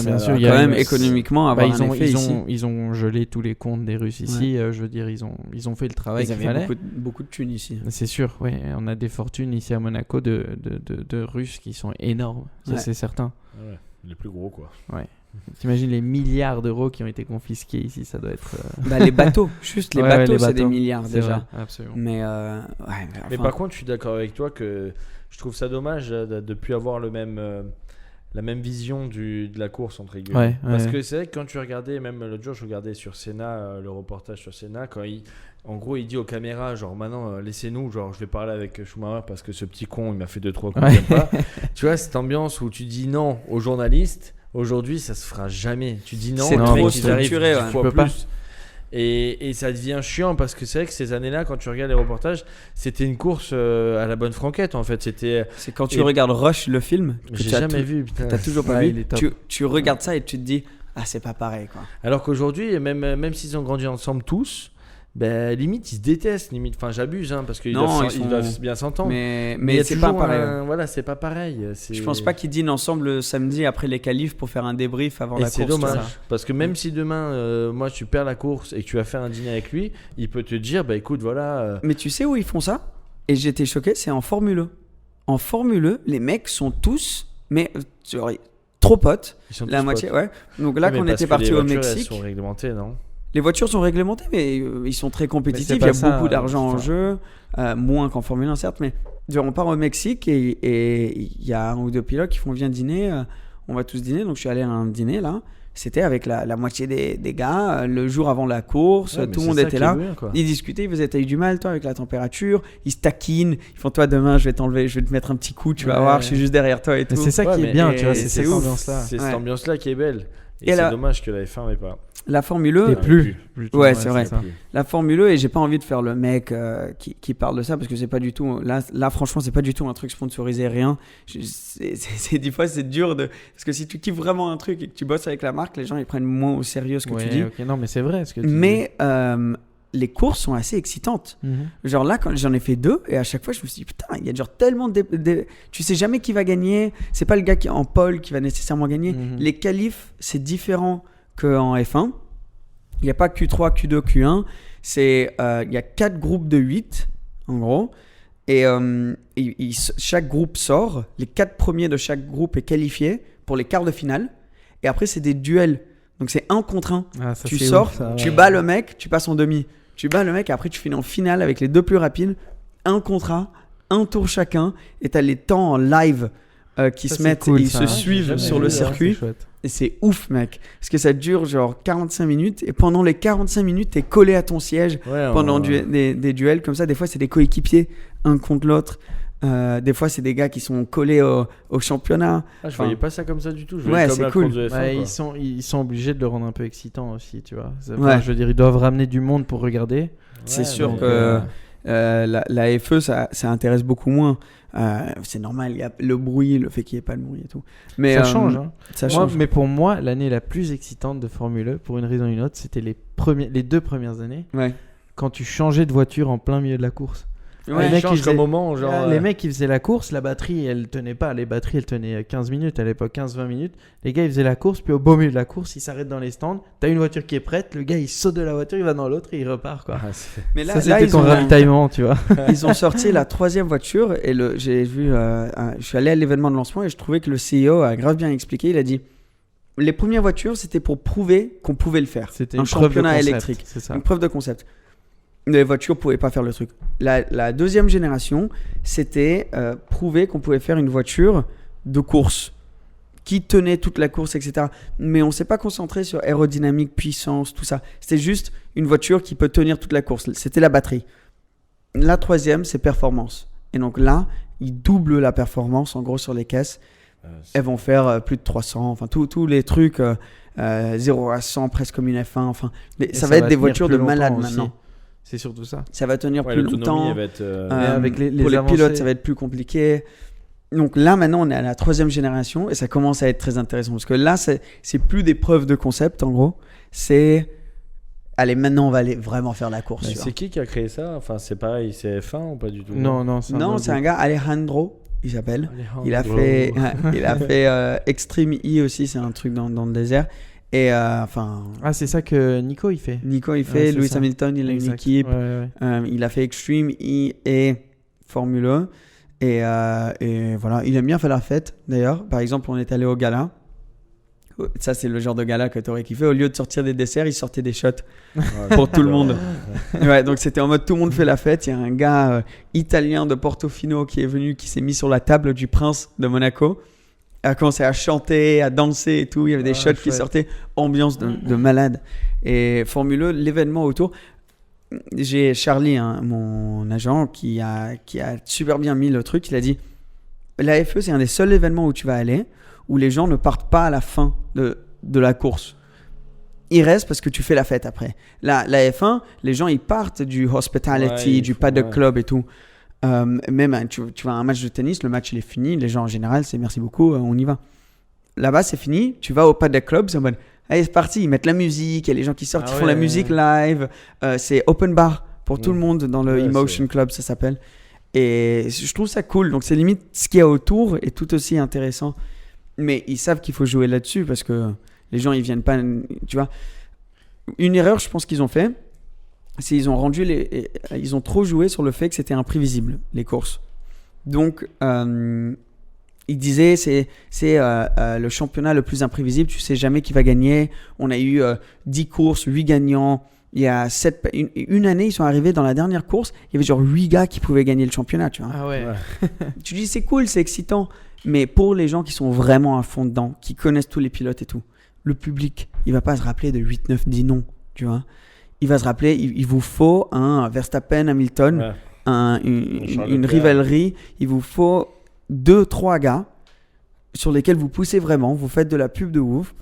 bien sûr, il y a quand même économiquement avoir un effet ici. Ils ont gelé tous les comptes des Russes ici. Je veux dire, ils ont fait le travail qu'il fallait. Beaucoup de thunes ici. C'est sûr, oui. On a des fortunes ici à Monaco de Russes qui sont énormes. Ça, c'est certain. Ouais, les plus gros, quoi. Ouais. T'imagines les milliards d'euros qui ont été confisqués ici, ça doit être... les bateaux, juste les bateaux, c'est des milliards déjà. Vrai, absolument. Mais par contre, je suis d'accord avec toi que je trouve ça dommage de ne plus avoir la même vision de la course entre guillemets. Parce que c'est vrai que quand tu regardais, même l'autre jour, je regardais sur Senna, le reportage sur Senna, quand en gros, il dit aux caméras, genre maintenant, laissez-nous, genre je vais parler avec Schumacher parce que ce petit con, il m'a fait 2-3 coups, j'aime pas. Tu vois, cette ambiance où tu dis non aux journalistes, aujourd'hui, ça se fera jamais. Tu dis non, c'est trop structuré, tu peux pas. Et ça devient chiant parce que c'est vrai que ces années-là, quand tu regardes les reportages, c'était une course à la bonne franquette en fait. C'est quand tu regardes Rush, le film, que j'ai jamais vu. T'as toujours pas vu. Tu regardes ça et tu te dis, ah, c'est pas pareil quoi. Alors qu'aujourd'hui, même s'ils ont grandi ensemble tous, ben, limite ils se détestent, limite. Enfin, j'abuse parce qu'ils doivent bien s'entendre. Mais c'est pas pareil. Voilà, c'est pas pareil. Je pense pas qu'ils dînent ensemble le samedi après les qualifs pour faire un débrief avant la course. C'est dommage parce que même si demain, moi, tu perds la course et que tu vas faire un dîner avec lui, il peut te dire, bah écoute, voilà. Mais tu sais où ils font ça? Et j'étais choqué, c'est en Formule E. En Formule E, les mecs sont tous, trop potes. Ils sont la tous moitié, potes. ouais. Donc là, quand on était parti au Mexique, elles sont réglementées, non? Les voitures sont réglementées, mais ils sont très compétitifs. Il y a beaucoup d'argent en jeu, moins qu'en Formule 1, certes. Mais on part au Mexique et il y a un ou deux pilotes qui font viens dîner. On va tous dîner. Donc je suis allé à un dîner là. C'était avec la moitié des gars le jour avant la course. Tout le monde était là. Ils discutaient. Ils faisaient t'as eu du mal toi avec la température. Ils se taquinent. Ils font toi demain je vais te mettre un petit coup. Tu vas voir, je suis juste derrière toi et tout. C'est ça qui est bien, tu vois. C'est cette ambiance-là. C'est cette ambiance-là qui est belle. Et c'est dommage que la F1 n'ait pas. La Formule E, plus. Ouais, c'est vrai. La Formule E, et j'ai pas envie de faire le mec qui parle de ça parce que c'est pas du tout. Là, franchement, c'est pas du tout un truc sponsorisé, rien. Des fois, c'est dur parce que si tu kiffes vraiment un truc et que tu bosses avec la marque, les gens ils prennent moins au sérieux ce que tu dis. Okay, non, mais c'est vrai ce que tu dis. Les courses sont assez excitantes. Genre là, quand j'en ai fait 2, et à chaque fois, je me suis dit, putain, il y a genre tellement tu sais jamais qui va gagner. C'est pas le gars qui est en pole qui va nécessairement gagner. Les qualifs, c'est différent qu'en F1. Il n'y a pas Q3, Q2, Q1. Il y a 4 groupes de 8, en gros. Et chaque groupe sort. Les 4 premiers de chaque groupe est qualifié pour les quarts de finale. Et après, c'est des duels. Donc, c'est 1 contre 1. Tu sors, tu bats le mec, tu passes en demi. Tu bats le mec et après, tu finis en finale avec les 2 plus rapides. 1 contre 1, 1 tour chacun. Et tu as les temps en live qui se mettent et ils se suivent sur le circuit. Et c'est ouf, mec. Parce que ça dure genre 45 minutes. Et pendant les 45 minutes, t'es collé à ton siège pendant des duels comme ça. Des fois, c'est des coéquipiers, un contre l'autre. Des fois, c'est des gars qui sont collés au championnat. Je voyais pas ça comme ça du tout. C'est cool. Ils sont obligés de le rendre un peu excitant aussi, tu vois. Je veux dire, ils doivent ramener du monde pour regarder. C'est sûr que la FE, ça intéresse beaucoup moins. C'est normal, il y a le bruit, le fait qu'il n'y ait pas de bruit et tout. Mais, ça change. Ça change. Mais pour moi, l'année la plus excitante de Formule E, pour une raison ou une autre, c'était les 2 premières années. Quand tu changeais de voiture en plein milieu de la course. Les mecs qui faisaient... moment, genre, les mecs qui faisaient la course, la batterie elle tenait pas. Les batteries elles tenaient 15 minutes à l'époque, 15-20 minutes. Les gars ils faisaient la course, puis au beau milieu de la course ils s'arrêtent dans les stands. T'as une voiture qui est prête, le gars il saute de la voiture, il va dans l'autre et il repart quoi. Mais là, ça c'était ton ravitaillement tu vois. Ils ont sorti la 3e voiture et j'ai vu, je suis allé à l'événement de lancement et je trouvais que le CEO a grave bien expliqué. Il a dit les premières voitures c'était pour prouver qu'on pouvait le faire. C'était un championnat électrique, c'est ça. Une preuve de concept. Les voitures ne pouvaient pas faire le truc. La 2e génération, c'était prouver qu'on pouvait faire une voiture de course qui tenait toute la course, etc. Mais on ne s'est pas concentré sur aérodynamique, puissance, tout ça. C'était juste une voiture qui peut tenir toute la course. C'était la batterie. La 3e, c'est performance. Et donc là, ils doublent la performance, en gros, sur les caisses. Elles vont faire plus de 300, enfin tous les trucs 0 à 100, presque comme une F1. Enfin, ça va être des voitures de malade maintenant. C'est surtout ça. Ça va tenir plus longtemps. Va être, avec pour les pilotes, ça va être plus compliqué. Donc là, maintenant, on est à la 3e génération et ça commence à être très intéressant. Parce que là, c'est plus des preuves de concept, en gros. C'est... Allez, maintenant, on va aller vraiment faire la course. C'est qui a créé ça? Enfin, c'est pareil, c'est F1 ou pas du tout? Non, c'est un gars, Alejandro, il s'appelle. Il a fait Extreme E aussi, c'est un truc dans le désert. Et c'est ça que Nico il fait. Lewis Hamilton, il a une équipe. Il a fait Extreme E et Formule 1. Et voilà, il aime bien faire la fête d'ailleurs. Par exemple, on est allé au gala. Ça, c'est le genre de gala que tu aurais kiffé. Au lieu de sortir des desserts, ils sortaient des shots pour tout le monde. Donc c'était en mode tout le monde fait la fête. Il y a un gars italien de Portofino qui est venu, qui s'est mis sur la table du prince de Monaco. a commencé à chanter, à danser et tout. Il y avait des shots qui sortaient, ambiance de malade. Et Formule E, l'événement autour. J'ai Charlie, mon agent, qui a super bien mis le truc. Il a dit, la F1, c'est un des seuls événements où tu vas aller où les gens ne partent pas à la fin de la course. Ils restent parce que tu fais la fête après. La F1, les gens, ils partent du hospitality, du paddock club et tout. Même, tu vas à un match de tennis, le match il est fini, les gens en général c'est merci beaucoup, on y va. Là-bas c'est fini, tu vas au paddock club, c'est en mode allez c'est parti, ils mettent la musique, il y a les gens qui sortent, ils font la musique live, c'est open bar pour tout le monde dans le Emotion Club ça s'appelle. Et je trouve ça cool, donc c'est limite ce qu'il y a autour est tout aussi intéressant. Mais ils savent qu'il faut jouer là-dessus parce que les gens ils viennent pas, tu vois. Une erreur je pense qu'ils ont fait, c'est ils ont trop joué sur le fait que c'était imprévisible les courses. Donc ils disaient c'est le championnat le plus imprévisible, tu sais jamais qui va gagner. On a eu 10 courses, 8 gagnants. Il y a une année, ils sont arrivés dans la dernière course, il y avait genre 8 gars qui pouvaient gagner le championnat, tu vois. Ah ouais. Tu dis c'est cool, c'est excitant, mais pour les gens qui sont vraiment à fond dedans, qui connaissent tous les pilotes et tout, le public, il va pas se rappeler de 8, 9, 10 noms, tu vois. Il va se rappeler, il vous faut un Verstappen, Hamilton, une rivalerie. Il vous faut 2-3 gars sur lesquels vous poussez vraiment, vous faites de la pub de ouf.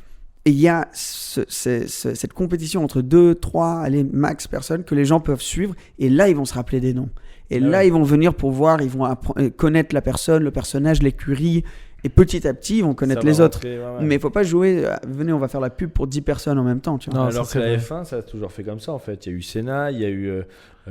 Et il y a cette compétition entre 2-3, allez, max personnes que les gens peuvent suivre. Et là, ils vont se rappeler des noms. Et là, ils vont venir pour voir, ils vont connaître la personne, le personnage, l'écurie. Et petit à petit, ils vont connaître les autres. Mais il ne faut pas jouer, venez, on va faire la pub pour 10 personnes en même temps. Tu vois. Non, alors que la F1, ça a toujours fait comme ça en fait. Il y a eu Senna, il y a eu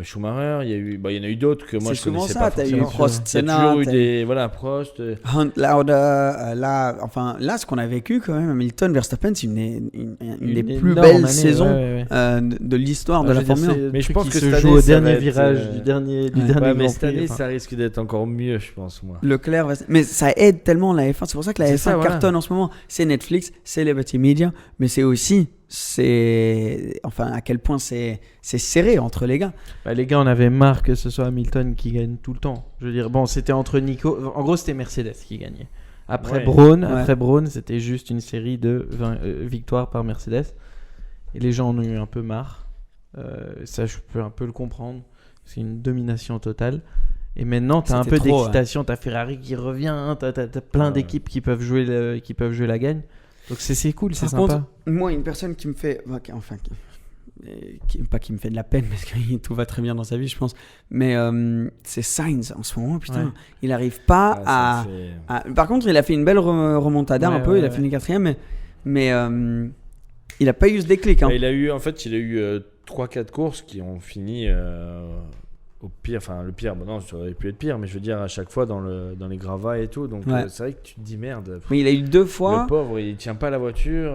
Schumacher, il y en a eu d'autres que moi je connaissais pas forcément. C'est souvent ça, tu as eu Prost, Senna. Il y a toujours eu des, Prost. Hunt, Lauda, là, ce qu'on a vécu quand même, Hamilton, Verstappen, c'est une des plus belles saisons de l'histoire de la Formule 1. Mais je pense que se joue au dernier virage du dernier mais cette année, ça risque d'être encore mieux, je pense, moi. Leclerc, mais ça aide tellement la F1. C'est pour ça que la F1 cartonne en ce moment. C'est Netflix, c'est Liberty Media, mais c'est aussi, à quel point c'est serré entre les gars. Les gars, on avait marre que ce soit Hamilton qui gagne tout le temps. Je veux dire, bon, c'était entre Nico. En gros, c'était Mercedes qui gagnait. Après Braun, c'était juste une série de victoires par Mercedes. Et les gens en ont eu un peu marre. Ça, je peux un peu le comprendre. C'est une domination totale. Et maintenant, tu as un peu d'excitation. Tu as Ferrari qui revient. Tu as plein d'équipes qui peuvent jouer la gagne. Donc c'est cool, c'est sympa. Contre, moi, une personne qui me fait... pas qui me fait de la peine, parce que tout va très bien dans sa vie, je pense. Mais c'est Sainz en ce moment, putain. Ouais. Il n'arrive pas à... Par contre, il a fait une belle remontada un peu. Il a fini 4ème, mais il n'a pas eu ce déclic. Hein. Il a eu 3-4 courses qui ont fini... au pire, le pire, bon non, ça aurait pu être pire, mais je veux dire à chaque fois dans les gravats et tout, donc c'est vrai que tu te dis merde. Mais il a eu 2 fois. Le pauvre, il tient pas la voiture.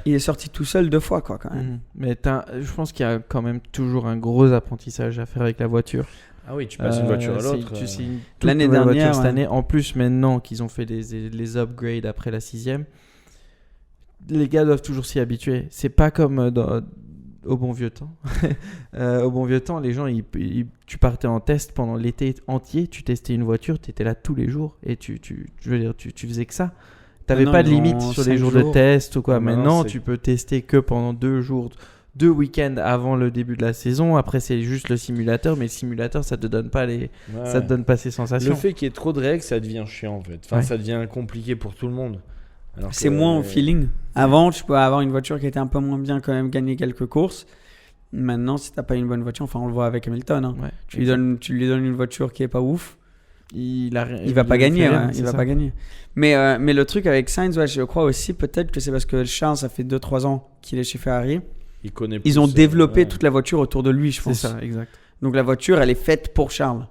Il est sorti tout seul 2 fois, quoi, quand même. Mais je pense qu'il y a quand même toujours un gros apprentissage à faire avec la voiture. Ah oui, tu passes une voiture à l'autre. L'année dernière, cette année, en plus maintenant qu'ils ont fait les upgrades après la 6ème, les gars doivent toujours s'y habituer. C'est pas comme au bon vieux temps. Au bon vieux temps, les gens, tu partais en test pendant l'été entier, tu testais une voiture, tu étais là tous les jours et tu faisais que ça. Tu n'avais pas de limite sur les jours de test ou quoi. Maintenant, tu peux tester que pendant 2 jours, 2 week-ends avant le début de la saison. Après, c'est juste le simulateur, mais le simulateur, ça te donne pas ça te donne pas ces sensations. Le fait qu'il y ait trop de règles, ça devient chiant en fait. Ça devient compliqué pour tout le monde. C'est moins au feeling. Avant, tu peux avoir une voiture qui était un peu moins bien, quand même gagner quelques courses. Maintenant, si t'as pas une bonne voiture, on le voit avec Hamilton. Hein. Ouais, tu lui donnes une voiture qui est pas ouf. Il va pas gagner. Il va pas gagner. Mais le truc avec Sainz, je crois aussi peut-être que c'est parce que Charles, ça fait 2-3 ans qu'il est chez Ferrari. Ils ont développé toute la voiture autour de lui, je pense. C'est ça, exact. Donc la voiture, elle est faite pour Charles.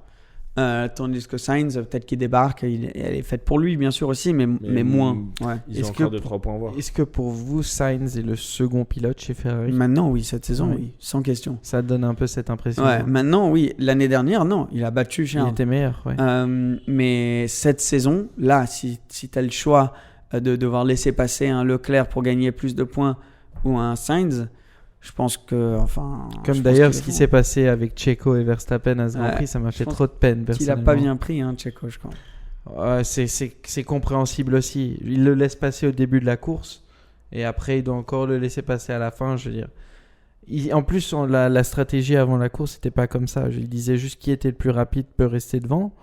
Tandis que Sainz, peut-être qu'il débarque, elle est faite pour lui bien sûr aussi, mais moins. Ouais. Ils ont encore 2-3 points à voir. Est-ce que pour vous, Sainz est le second pilote chez Ferrari ? Maintenant oui, cette saison oui, sans question. Ça donne un peu cette impression. Ouais, maintenant oui, l'année dernière non, il a battu Charles. Il était meilleur, ouais. Mais cette saison, là, si tu as le choix de devoir laisser passer un Leclerc pour gagner plus de points ou un Sainz, je pense que, comme d'ailleurs ce qui s'est passé avec Checo et Verstappen à ce Grand Prix, ça m'a fait trop de peine. Il a pas bien pris, Checo, je crois. C'est compréhensible aussi. Il le laisse passer au début de la course et après il doit encore le laisser passer à la fin. Je veux dire, en plus la stratégie avant la course c'était pas comme ça. Il disait juste qui était le plus rapide peut rester devant.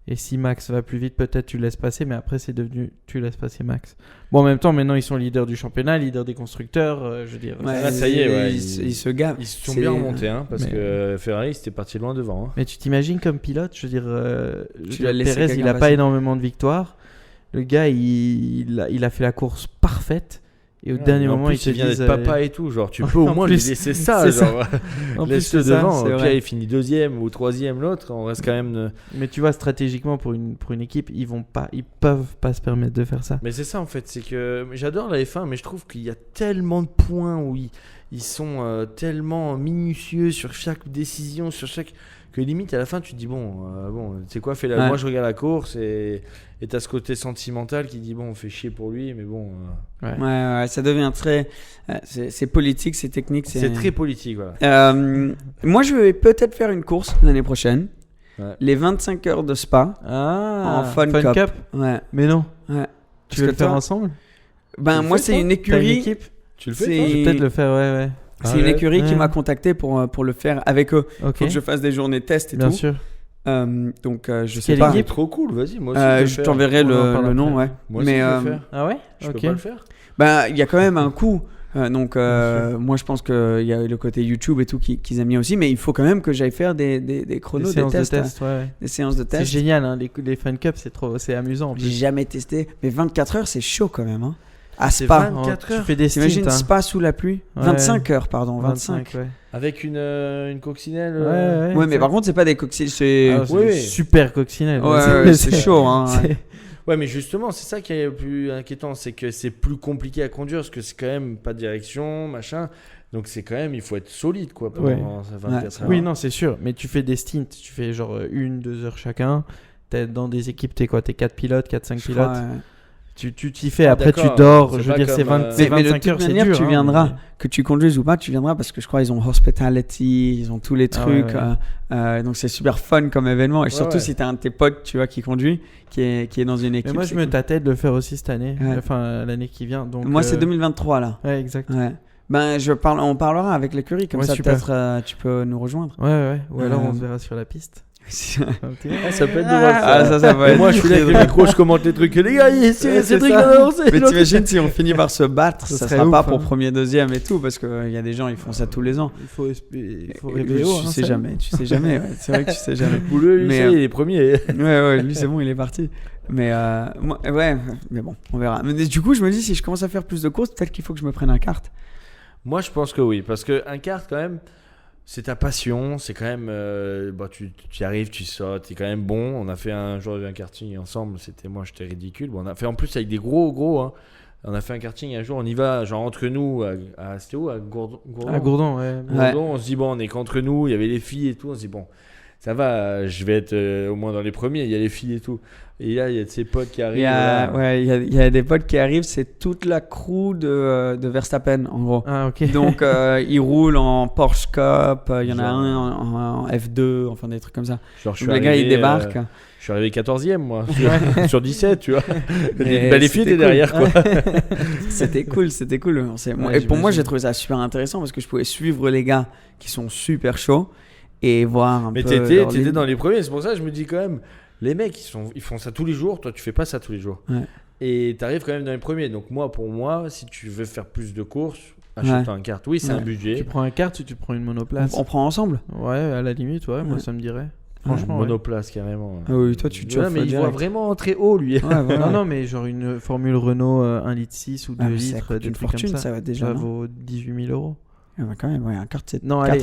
Et si Max va plus vite, peut-être tu laisses passer, mais après c'est devenu tu laisses passer Max. Bon, en même temps, maintenant ils sont leaders du championnat, leaders des constructeurs. Je veux dire, là, ça y est, ils se gavent. Ils se sont bien remontés, parce que Ferrari c'était parti loin devant. Hein. Mais tu t'imagines comme pilote, je veux dire, Pérez il a pas énormément de victoires. Le gars il a fait la course parfaite. Et au dernier moment, il te vient d'être papa et tout, genre tu peux au moins lui laisser ça, genre laisse-le devant. Puis il finit 2e ou 3e l'autre, on reste quand même. Mais tu vois, stratégiquement pour une équipe, ils peuvent pas se permettre de faire ça. Mais c'est ça en fait, c'est que j'adore la F1, mais je trouve qu'il y a tellement de points où ils sont tellement minutieux sur chaque décision, sur chaque que limite à la fin tu te dis bon, tu sais quoi, moi je regarde la course et t'as ce côté sentimental qui dit bon, on fait chier pour lui, mais bon. Ouais, ça devient très. C'est politique, c'est technique. C'est très politique, voilà. Moi, je vais peut-être faire une course l'année prochaine. Ouais. Les 25 heures de Spa en Fun Cup. Ouais. Mais non. Ouais. Tu veux le faire ensemble? Moi, c'est une écurie. Tu le fais? Je vais peut-être le faire, ouais. C'est une écurie qui m'a contacté pour le faire avec eux. Faut que je fasse des journées test et tout. Bien sûr. Donc je sais pas. C'est trop cool, vas-y, moi aussi. Je t'enverrai le nom, ouais. Moi aussi, je peux faire. Ah ouais? Je peux pas le faire. Il y a quand même un coût. Donc moi je pense qu'il y a le côté YouTube et tout qu'ils aiment bien aussi, mais il faut quand même que j'aille faire des chronos, des tests. Des séances de test. C'est génial, hein, les Fun Cup, c'est amusant. J'ai jamais testé, mais 24 heures c'est chaud quand même. Hein. À Spa, 24 heures. Tu fais des stints. T'imagines Spa sous la pluie, 25 heures, pardon, 25. Ouais. Avec une coccinelle. Ouais, mais par contre, c'est pas des coccinelles, c'est super coccinelle. Ouais, c'est chaud. Hein, ouais, mais justement, c'est ça qui est le plus inquiétant, c'est que c'est plus compliqué à conduire parce que c'est quand même pas de direction, machin. Donc c'est quand même, il faut être solide quoi pendant 24 heures. Oui, non, c'est sûr. Mais tu fais des stints, tu fais genre 1-2 heures chacun. T'es dans des équipes, t'es 4 pilotes, 4-5 pilotes. Tu t'y fais, après tu dors, je veux dire, c'est 25 mais de toute heures, c'est manière, dur. Tu viendras, que tu conduises ou pas, tu viendras parce que je crois ils ont hospitality, ils ont tous les trucs. Donc c'est super fun comme événement. Et surtout si t'as un de tes potes, tu vois, qui conduit, qui est dans une équipe. Mais moi, je me tâtais de le faire aussi cette année, enfin l'année qui vient. Donc, moi, c'est 2023 là. Ouais, exact. Ouais. On parlera avec l'écurie, comme ça peut-être tu peux nous rejoindre. Ouais. Ou alors on se verra sur la piste. Ça peut être drôle. Ça va être. Moi je suis là avec le micro, je commente les trucs. Les gars, c'est trucs à annoncer. Mais t'imagines si on finit par se battre, ça sera pas pour premier, deuxième et tout, parce qu'il y a des gens ils font ça tous les ans. Il faut rêver haut. Tu sais jamais. C'est vrai que tu sais jamais. Bouleux, lui, il est premier. Ouais, lui c'est bon, il est parti. Mais mais bon, on verra. Mais du coup, je me dis si je commence à faire plus de courses, peut-être qu'il faut que je me prenne un kart. Moi, je pense que oui, parce qu'un kart quand même. C'est ta passion, c'est quand même. Tu y arrives, tu sautes, t'es quand même bon. On a fait un jour un karting ensemble, moi j'étais ridicule. Bon, on a fait en plus avec des gros. Hein. On a fait un karting un jour, on y va, genre entre nous, c'était où? À Gourdon. À Gourdon, ouais. Gourdon, on se dit, bon, on est qu'entre nous, il y avait les filles et tout. On se dit, bon, ça va, je vais être au moins dans les premiers, il y a les filles et tout. Et là, il y a de ses potes qui arrivent. Il y a des potes qui arrivent, c'est toute la crew de Verstappen, en gros. Ah, ok. Donc, ils roulent en Porsche Cup, il y en a un en F2, enfin des trucs comme ça. Genre, donc, les gars, ils débarquent. Je suis arrivé 14e, moi, sur 17, tu vois. Les filles étaient derrière, quoi. C'était cool. Et pour moi, j'ai trouvé ça super intéressant parce que je pouvais suivre les gars qui sont super chauds et voir un peu. Mais t'étais dans les premiers, c'est pour ça que je me dis quand même. Les mecs, ils font ça tous les jours. Toi, tu fais pas ça tous les jours. Ouais. Et tu arrives quand même dans les premiers. Donc, pour moi, si tu veux faire plus de courses, achète un kart. Oui, c'est un budget. Tu prends un kart ou tu prends une monoplace? On prend ensemble? Ouais, à la limite, moi, ça me dirait. Franchement, monoplace, carrément. Ah oui, toi, tu te mais il voit vraiment très haut, lui. Non, mais genre une Formule Renault 1,6 litre ou 2 litres. Une fortune, ça va déjà. Ça vaut 18 000 €. Quand même, un kart c'est 4. Non, allez.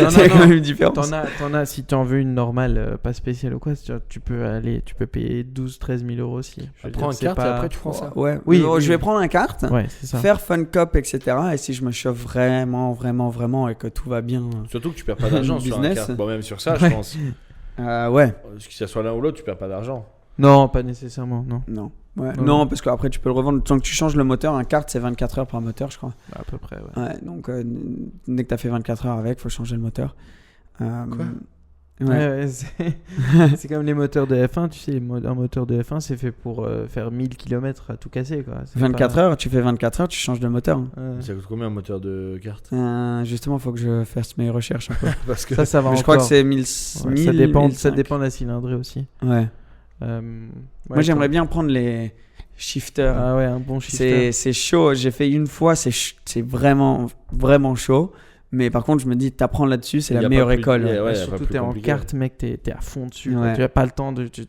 C'est quand même une différence. T'en as, si t'en veux une normale, pas spéciale ou quoi, tu peux payer 12-13 000 € aussi. Prends un kart et après tu prends ça. Ouais. Oui, je vais prendre un kart, c'est ça. faire Fun Cup, etc. Et si je me chauffe vraiment et que tout va bien. Surtout que tu perds pas d'argent sur un kart. Bon, même sur ça, je pense. Ouais. Que ça soit l'un ou l'autre, tu perds pas d'argent. Non, pas nécessairement, non. Ouais. Non, parce qu'après tu peux le revendre. Tant que tu changes le moteur, un kart c'est 24 heures par moteur, je crois. À peu près, ouais. Donc dès que tu as fait 24 heures avec, il faut changer le moteur. Quoi Ouais, c'est comme les moteurs de F1, tu sais, un moteur de F1, c'est fait pour faire 1000 km à tout casser, quoi. 24 heures, tu fais 24 heures, tu changes de moteur. Ça coûte combien un moteur de kart? Justement, il faut que je fasse mes recherches un peu. Parce que ça va encore. Je crois que c'est 1000, ça dépend de la cylindrée aussi. Ouais. Moi, j'aimerais bien prendre les shifters. Ah ouais, un bon shifter. C'est chaud. J'ai fait une fois, c'est vraiment, vraiment chaud. Mais par contre, je me dis, t'apprends là-dessus, c'est la meilleure école. Surtout, t'es en carte, mec, t'es à fond dessus. Tu n'as pas le temps de... T'es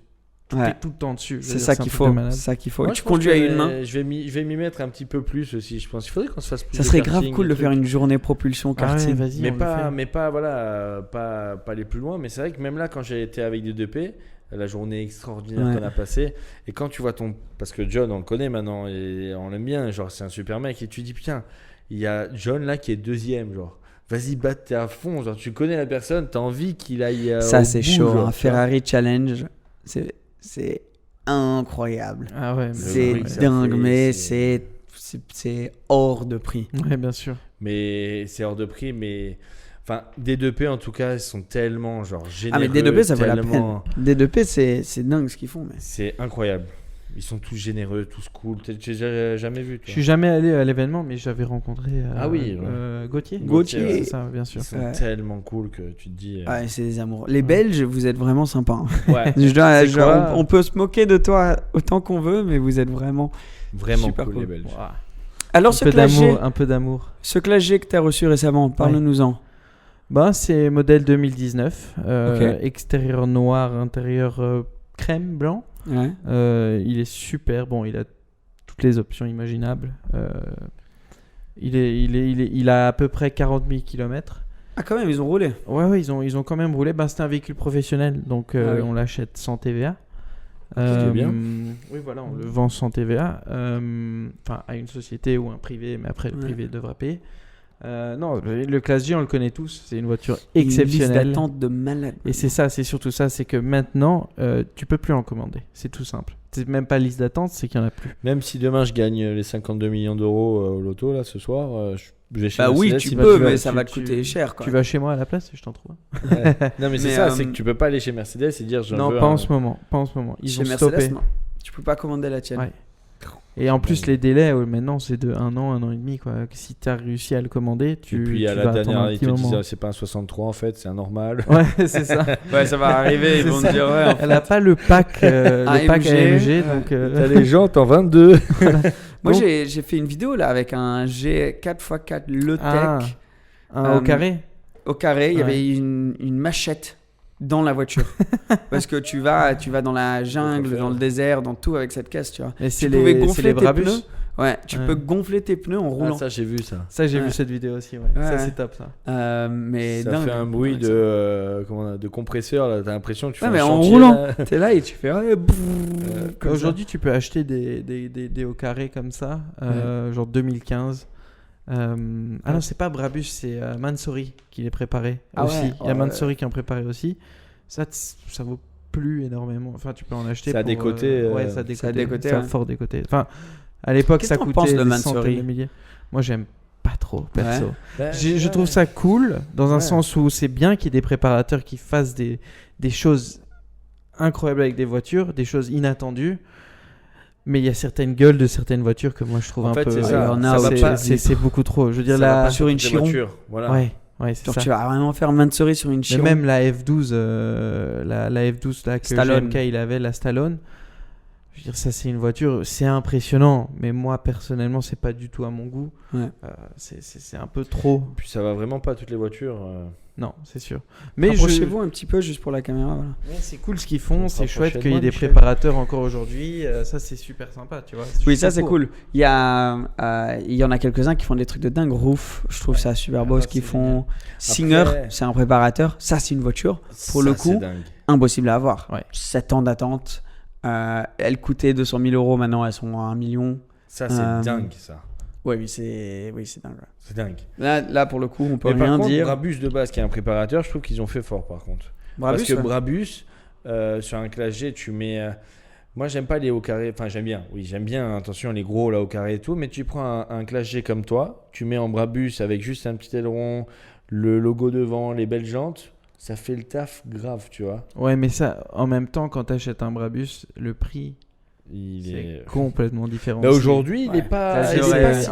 tout le temps dessus. C'est ça qu'il faut. C'est ça qu'il faut. Moi, tu conduis à une main. Je vais m'y mettre un petit peu plus aussi. Je pense qu'il faudrait qu'on se fasse plus. Ça serait grave cool de faire une journée propulsion karting. Vas-y, mais pas voilà, pas aller plus loin. Mais c'est vrai que même là, quand j'ai été avec des 2P, la journée extraordinaire qu'on a passée, et quand tu vois parce que John, on le connaît maintenant et on l'aime bien, genre c'est un super mec, et tu dis putain, il y a John là qui est deuxième, genre. Vas-y, t'es à fond. Genre, tu connais la personne, t'as envie qu'il aille. Ça, c'est chaud. Un Ferrari Challenge, c'est incroyable. Ah ouais, c'est dingue, mais c'est hors de prix. Ouais, bien sûr. Mais c'est hors de prix, mais. Enfin, D2P en tout cas, ils sont tellement genre généreux. Ah, mais D2P, ça vaut la peine. D2P, c'est dingue ce qu'ils font. Mais... C'est incroyable. Ils sont tous généreux, tous cool. Tu n'as jamais vu, toi? Je suis jamais allé à l'événement, mais j'avais rencontré Gauthier. Gauthier, c'est ça, bien sûr. Ils sont tellement cool que tu te dis. Ouais, c'est des amours. Les Belges, vous êtes vraiment sympas. Ouais. On peut se moquer de toi autant qu'on veut, mais vous êtes vraiment super cool, cool. les Belges. Wow. Alors, un peu d'amour. Ce Clash G que tu as reçu récemment, parle-nous-en. C'est modèle 2019. Extérieur noir, intérieur crème, blanc. Ouais. Il est super. Bon, il a toutes les options imaginables. Il a à peu près 40 000 km. Ah, quand même, ils ont roulé. Ouais, ils ont quand même roulé. C'est un véhicule professionnel, donc on l'achète sans TVA. C'est bien. Oui, voilà, on le vend sans TVA. Enfin, à une société ou un privé, mais après, le privé devra payer. Non, le Class G, on le connaît tous. C'est une voiture exceptionnelle. Une liste d'attente de malade. Et c'est surtout ça, c'est que maintenant, tu peux plus en commander. C'est tout simple. C'est même pas liste d'attente, c'est qu'il y en a plus. Même si demain je gagne les 52 millions d'euros au loto là ce soir, je vais chez oui, tu peux, mais ça va te coûter cher. Quoi. Tu vas chez moi à la place et je t'en trouve. Ouais. Non, mais c'est ça, c'est que tu peux pas aller chez Mercedes et dire non, pas en ce moment. Ils ont stoppé. Non. Tu peux pas commander la tienne. Ouais. Et en plus, les délais, maintenant, c'est de 1 an et demi. Quoi. Si tu as réussi à le commander, et puis à la dernière, ils te disent c'est pas un 63 en fait, c'est un normal. Ouais, c'est ça. Ouais, ça va arriver, ils vont te dire ouais. Elle a pas le pack, AMG. Donc, t'as les jantes en 22. Moi, j'ai fait une vidéo là avec un G 4x4 Lotec. Au carré. Au carré, il y avait une machette dans la voiture. Parce que tu vas dans la jungle, dans le désert, dans tout avec cette caisse, tu vois. Et tu pouvais gonfler tes pneus. Ouais, tu peux gonfler tes pneus en roulant. Ça, j'ai vu ça. Ça, j'ai vu cette vidéo aussi, ouais. Ça, c'est top, ça. Mais ça fait un bruit de compresseur, là. T'as l'impression que tu fais un mais chantier, en roulant, t'es là et tu fais... Aujourd'hui, tu peux acheter des hauts carrés comme ça, genre 2015. Non, c'est pas Brabus, c'est Mansory qui les préparait aussi. Il y a Mansory qui en préparait aussi. Ça vaut plus énormément. Enfin, tu peux en acheter. Ça a décoté. Ouais, ça a décoté. Ça a fort décoté. Enfin, à l'époque, ça coûtait des centaines de milliers. Moi, j'aime pas trop, perso. Je trouve ça cool dans un sens où c'est bien qu'il y ait des préparateurs qui fassent des choses incroyables avec des voitures, des choses inattendues. Mais il y a certaines gueules de certaines voitures que moi je trouve c'est beaucoup trop. Je veux dire, là sur une Chiron. Voilà. Ouais, c'est ça. Tu vas vraiment faire Mansory sur une Chiron. Mais même la F12, la F12 là, que GMK il avait, la Stallone. Je veux dire, ça c'est une voiture, c'est impressionnant. Mais moi personnellement, c'est pas du tout à mon goût. Ouais. C'est un peu trop. Puis ça va vraiment pas à toutes les voitures. Non, c'est sûr. Mais approchez-vous un petit peu juste pour la caméra. Voilà. Ouais, c'est cool ce qu'ils font, c'est chouette qu'il y ait des préparateurs encore aujourd'hui. Ça, c'est super sympa, tu vois. Oui, ça, c'est cool. Il y en a quelques-uns qui font des trucs de dingue. Roof, je trouve ça super beau ce qu'ils font. Singer, c'est un préparateur. Ça, c'est une voiture. Pour le coup, impossible à avoir. 7 ans d'attente. Elles coûtaient 200 000 euros. Maintenant, elles sont à 1 million. Ça, c'est dingue, ça. Oui, c'est dingue. C'est dingue. Là, pour le coup, on peut rien dire. Par contre, Brabus de base, qui est un préparateur, je trouve qu'ils ont fait fort, par contre. Parce que Brabus, sur un Clash G, tu mets... moi, j'aime pas les hauts carrés. Enfin, j'aime bien. Oui, j'aime bien, attention, les gros là hauts carrés et tout. Mais tu prends un Clash G comme toi, tu mets en Brabus avec juste un petit aileron, le logo devant, les belles jantes. ça fait le taf grave, tu vois. Ouais, mais ça, en même temps, quand tu achètes un Brabus, le prix, c'est complètement différent. Bah aujourd'hui, il est pas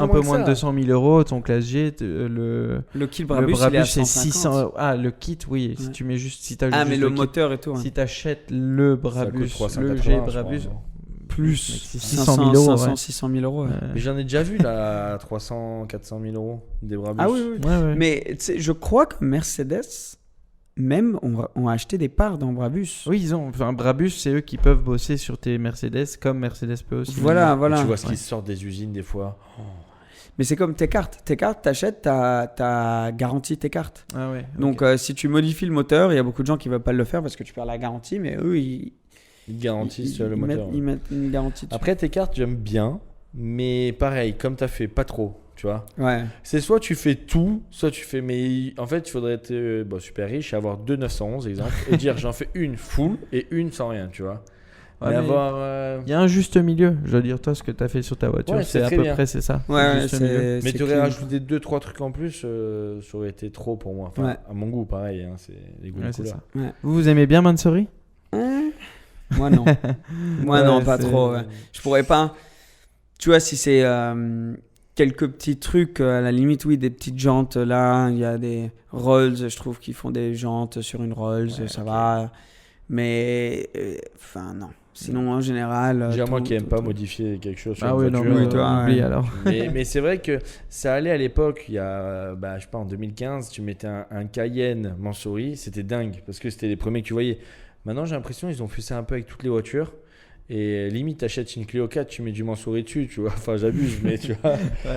un peu moins de 200 000 euros. Ton classe G, le kit Brabus, il est à 150. C'est 600. Ah, le kit, oui. Si tu mets juste, si t'as mais juste le moteur et tout. Si t'achètes le Brabus, le G Brabus, plus 600 000 euros. 600 000 euros. Mais j'en ai déjà vu là, 300, 400 000 euros des Brabus. Ah oui. Ouais. Mais je crois que Mercedes même ont acheté des parts dans Brabus. Oui, ils ont. Enfin, Brabus, c'est eux qui peuvent bosser sur tes Mercedes comme Mercedes peut aussi. Voilà. Tu vois ce qui sort des usines des fois. Mais c'est comme tes cartes. Tes cartes, t'achètes, t'as garanti tes cartes. Ah ouais. Donc si tu modifies le moteur, il y a beaucoup de gens qui ne veulent pas le faire parce que tu perds la garantie, mais eux, ils garantissent le moteur. Ils mettent une garantie dessus. Après, tes cartes, j'aime bien, mais pareil, comme tu as fait, pas trop. Tu vois, c'est soit tu fais tout, soit tu fais. Mais en fait, il faudrait être super riche et avoir 2 911 exemple et dire j'en fais une full et une sans rien, tu vois. Ouais, il y a un juste milieu. Je veux dire, toi, ce que tu as fait sur ta voiture, c'est à peu près c'est ça. Ouais, mais tu aurais rajouté 2-3 trucs en plus, ça aurait été trop pour moi. Enfin, à mon goût, pareil. Hein, c'est les goûts de couleur. Vous aimez bien Mansory? Moi, non. Moi, non, pas trop. Je pourrais pas. Tu vois, si c'est. Quelques petits trucs, à la limite, oui, des petites jantes là. Il y a des Rolls, je trouve qu'ils font des jantes sur une Rolls, ça va. Mais, enfin, non. Sinon, en général. Déjà, moi qui n'aime pas modifier quelque chose sur une voiture. Oui, toi, oublie alors. Mais c'est vrai que ça allait à l'époque, il y a, je sais pas, en 2015, tu mettais un Cayenne Mansory, c'était dingue parce que c'était les premiers que tu voyais. Maintenant, j'ai l'impression qu'ils ont fait ça un peu avec toutes les voitures. Et limite, t'achètes une Clio 4, tu mets du Mansory dessus, tu vois. Enfin, j'abuse, mais tu vois.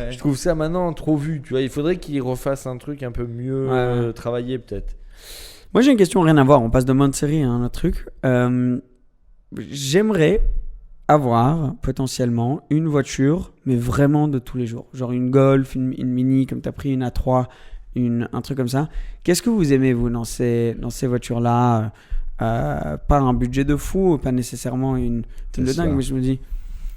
Je trouve ça maintenant trop vu, tu vois. Il faudrait qu'ils refassent un truc un peu mieux travaillé, peut-être. Moi, j'ai une question, rien à voir. On passe de Mansory à un autre truc. J'aimerais avoir potentiellement une voiture, mais vraiment de tous les jours. Genre une Golf, une Mini, comme t'as pris une A3, un truc comme ça. Qu'est-ce que vous aimez, vous, dans ces voitures-là? Pas un budget de fou, pas nécessairement une de dingue, mais je me dis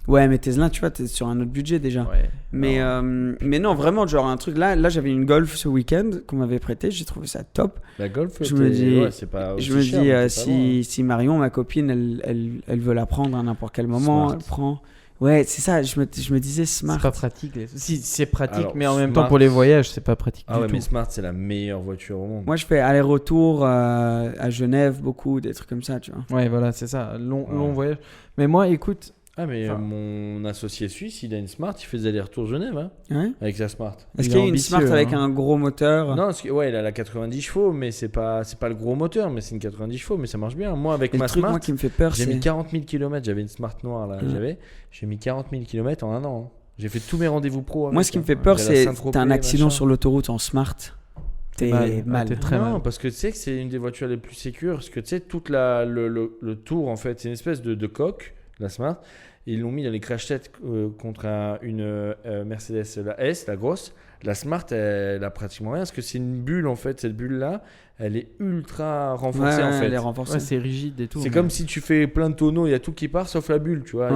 ouais, mais Tesla, tu vois, t'es sur un autre budget déjà. Mais non, vraiment, genre un truc là j'avais une Golf ce week-end qu'on m'avait prêté, j'ai trouvé ça top. La Golf, c'est pas aussi cher, si Marion, ma copine, elle veut la prendre à n'importe quel moment, elle prend. Ouais, c'est ça, je me disais Smart. C'est pas pratique. Si, c'est pratique, alors, mais en même temps, pour les voyages, c'est pas pratique du tout. Mais Smart, c'est la meilleure voiture au monde. Moi, je fais aller-retour à Genève, beaucoup, des trucs comme ça, tu vois. Ouais, voilà, c'est ça, long voyage. Mais moi, écoute... mon associé suisse, il a une Smart, il fait des allers-retours Genève, avec sa Smart. Est-ce qu'il y a une Smart avec un gros moteur? Non, il a la 90 chevaux, mais c'est pas le gros moteur, mais c'est une 90 chevaux, mais ça marche bien. Moi, avec ma Smart, qui me fait peur, j'ai mis 40 000 km, j'avais une Smart noire là, j'ai mis 40 000 km en un an. J'ai fait tous mes rendez-vous pro. Moi, ce qui me fait peur, c'est t'as un accident sur l'autoroute en Smart. T'es mal. T'es très mal. Parce que tu sais que c'est une des voitures les plus sécures, parce que tu sais, toute le tour, en fait, c'est une espèce de coque, la Smart. Ils l'ont mis dans les crash-tests contre une Mercedes, la S, la grosse. La Smart, elle a pratiquement rien parce que c'est une bulle en fait. Cette bulle-là, elle est ultra renforcée en fait. Elle est renforcée. C'est rigide et tout. C'est comme si tu fais plein de tonneaux, il y a tout qui part sauf la bulle, tu vois.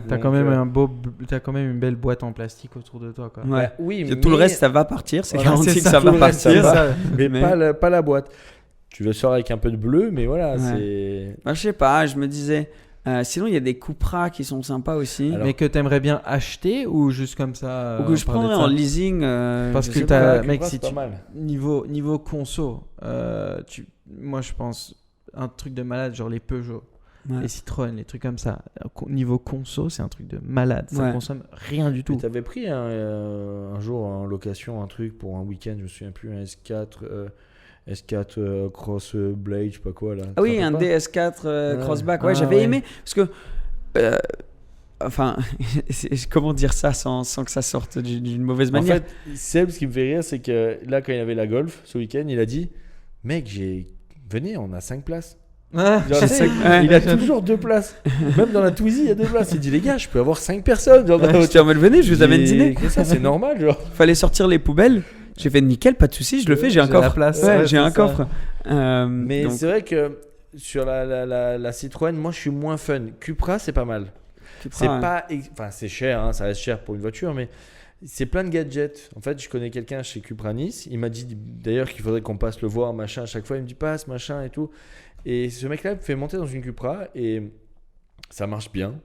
T'as quand même une belle boîte en plastique autour de toi, quoi. Oui, mais tout le reste, ça va partir. C'est garanti que ça va partir. Mais pas la boîte. Tu le sors avec un peu de bleu, mais voilà, c'est. Je sais pas. Je me disais. Sinon, il y a des Cupra qui sont sympas aussi. Mais que t'aimerais bien acheter ou juste comme ça ou que je prendrais en leasing. Parce que t'as, mec, si tu niveau conso, moi je pense un truc de malade, genre les Peugeot, les Citroën, les trucs comme ça. Niveau conso, c'est un truc de malade. Ça consomme rien du tout. T'avais pris un jour en location un truc pour un week-end, je me souviens plus, un S4 Cross Blade, je sais pas quoi là. Ah oui, un DS4 Crossback. Ouais, j'avais aimé parce que comment dire ça sans que ça sorte d'une mauvaise manière. En fait, Seb, ce qui me fait rire, c'est que là, quand il avait la Golf ce week-end, il a dit mec, venez, on a 5 places. Il a toujours 2 places. Même dans la Twizy, il y a 2 places. Il dit les gars, je peux avoir 5 personnes. Venez, je vous amène dîner. Ça, c'est normal. Fallait sortir les poubelles. J'ai fait nickel, pas de soucis, je le fais, j'ai un coffre. J'ai un coffre. Mais c'est vrai que sur la Citroën, moi je suis moins fun. Cupra, c'est pas mal. C'est pas, enfin c'est cher, ça reste cher pour une voiture, mais c'est plein de gadgets. En fait, je connais quelqu'un chez Cupranis. Il m'a dit d'ailleurs qu'il faudrait qu'on passe le voir, machin. À chaque fois, il me dit passe, machin et tout. Et ce mec-là me fait monter dans une Cupra et ça marche bien.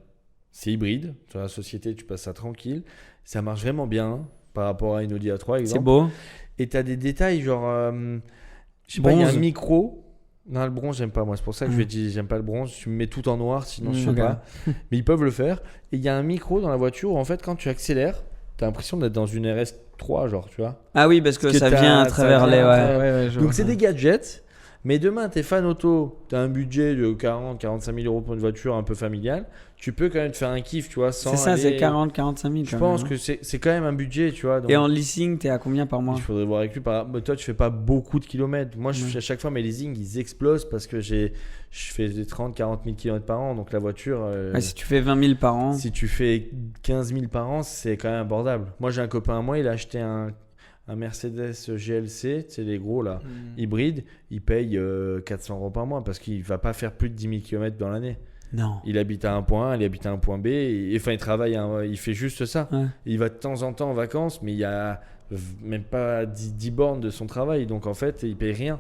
C'est hybride. Sur la société, tu passes ça tranquille. Ça marche vraiment bien par rapport à une Audi A3, exemple. C'est beau. Et tu as des détails genre, je sais pas, il y a un micro. Non, le bronze, j'aime pas moi. C'est pour ça que je dis j'aime pas le bronze. Tu me mets tout en noir, sinon je sais pas. Mais ils peuvent le faire. Et il y a un micro dans la voiture où en fait, quand tu accélères, tu as l'impression d'être dans une RS3, genre, tu vois. Ah oui, parce que ça vient à travers les. Ouais, donc c'est des gadgets. Mais demain, t'es fan auto, t'as un budget de 40-45 000 euros pour une voiture un peu familiale, tu peux quand même te faire un kiff, tu vois. Sans c'est ça, aller... c'est 40-45 000. Je pense que c'est quand même un budget, tu vois. Donc... Et en leasing, t'es à combien par mois? Il faudrait voir avec lui. Toi, tu fais pas beaucoup de kilomètres. Moi, à chaque fois, mes leasing, ils explosent parce que je fais des 30-40 000 km par an. Donc la voiture. Si tu fais 20 000 par an. Si tu fais 15 000 par an, c'est quand même abordable. Moi, j'ai un copain à moi, il a acheté un Mercedes GLC, c'est les gros là, hybride, il paye 400 euros par mois parce qu'il va pas faire plus de 10 000 km dans l'année. Non. Il habite à un point A, il habite à un point B, il travaille, il fait juste ça. Ouais. Il va de temps en temps en vacances, mais il y a même pas 10 bornes de son travail, donc en fait, il paye rien.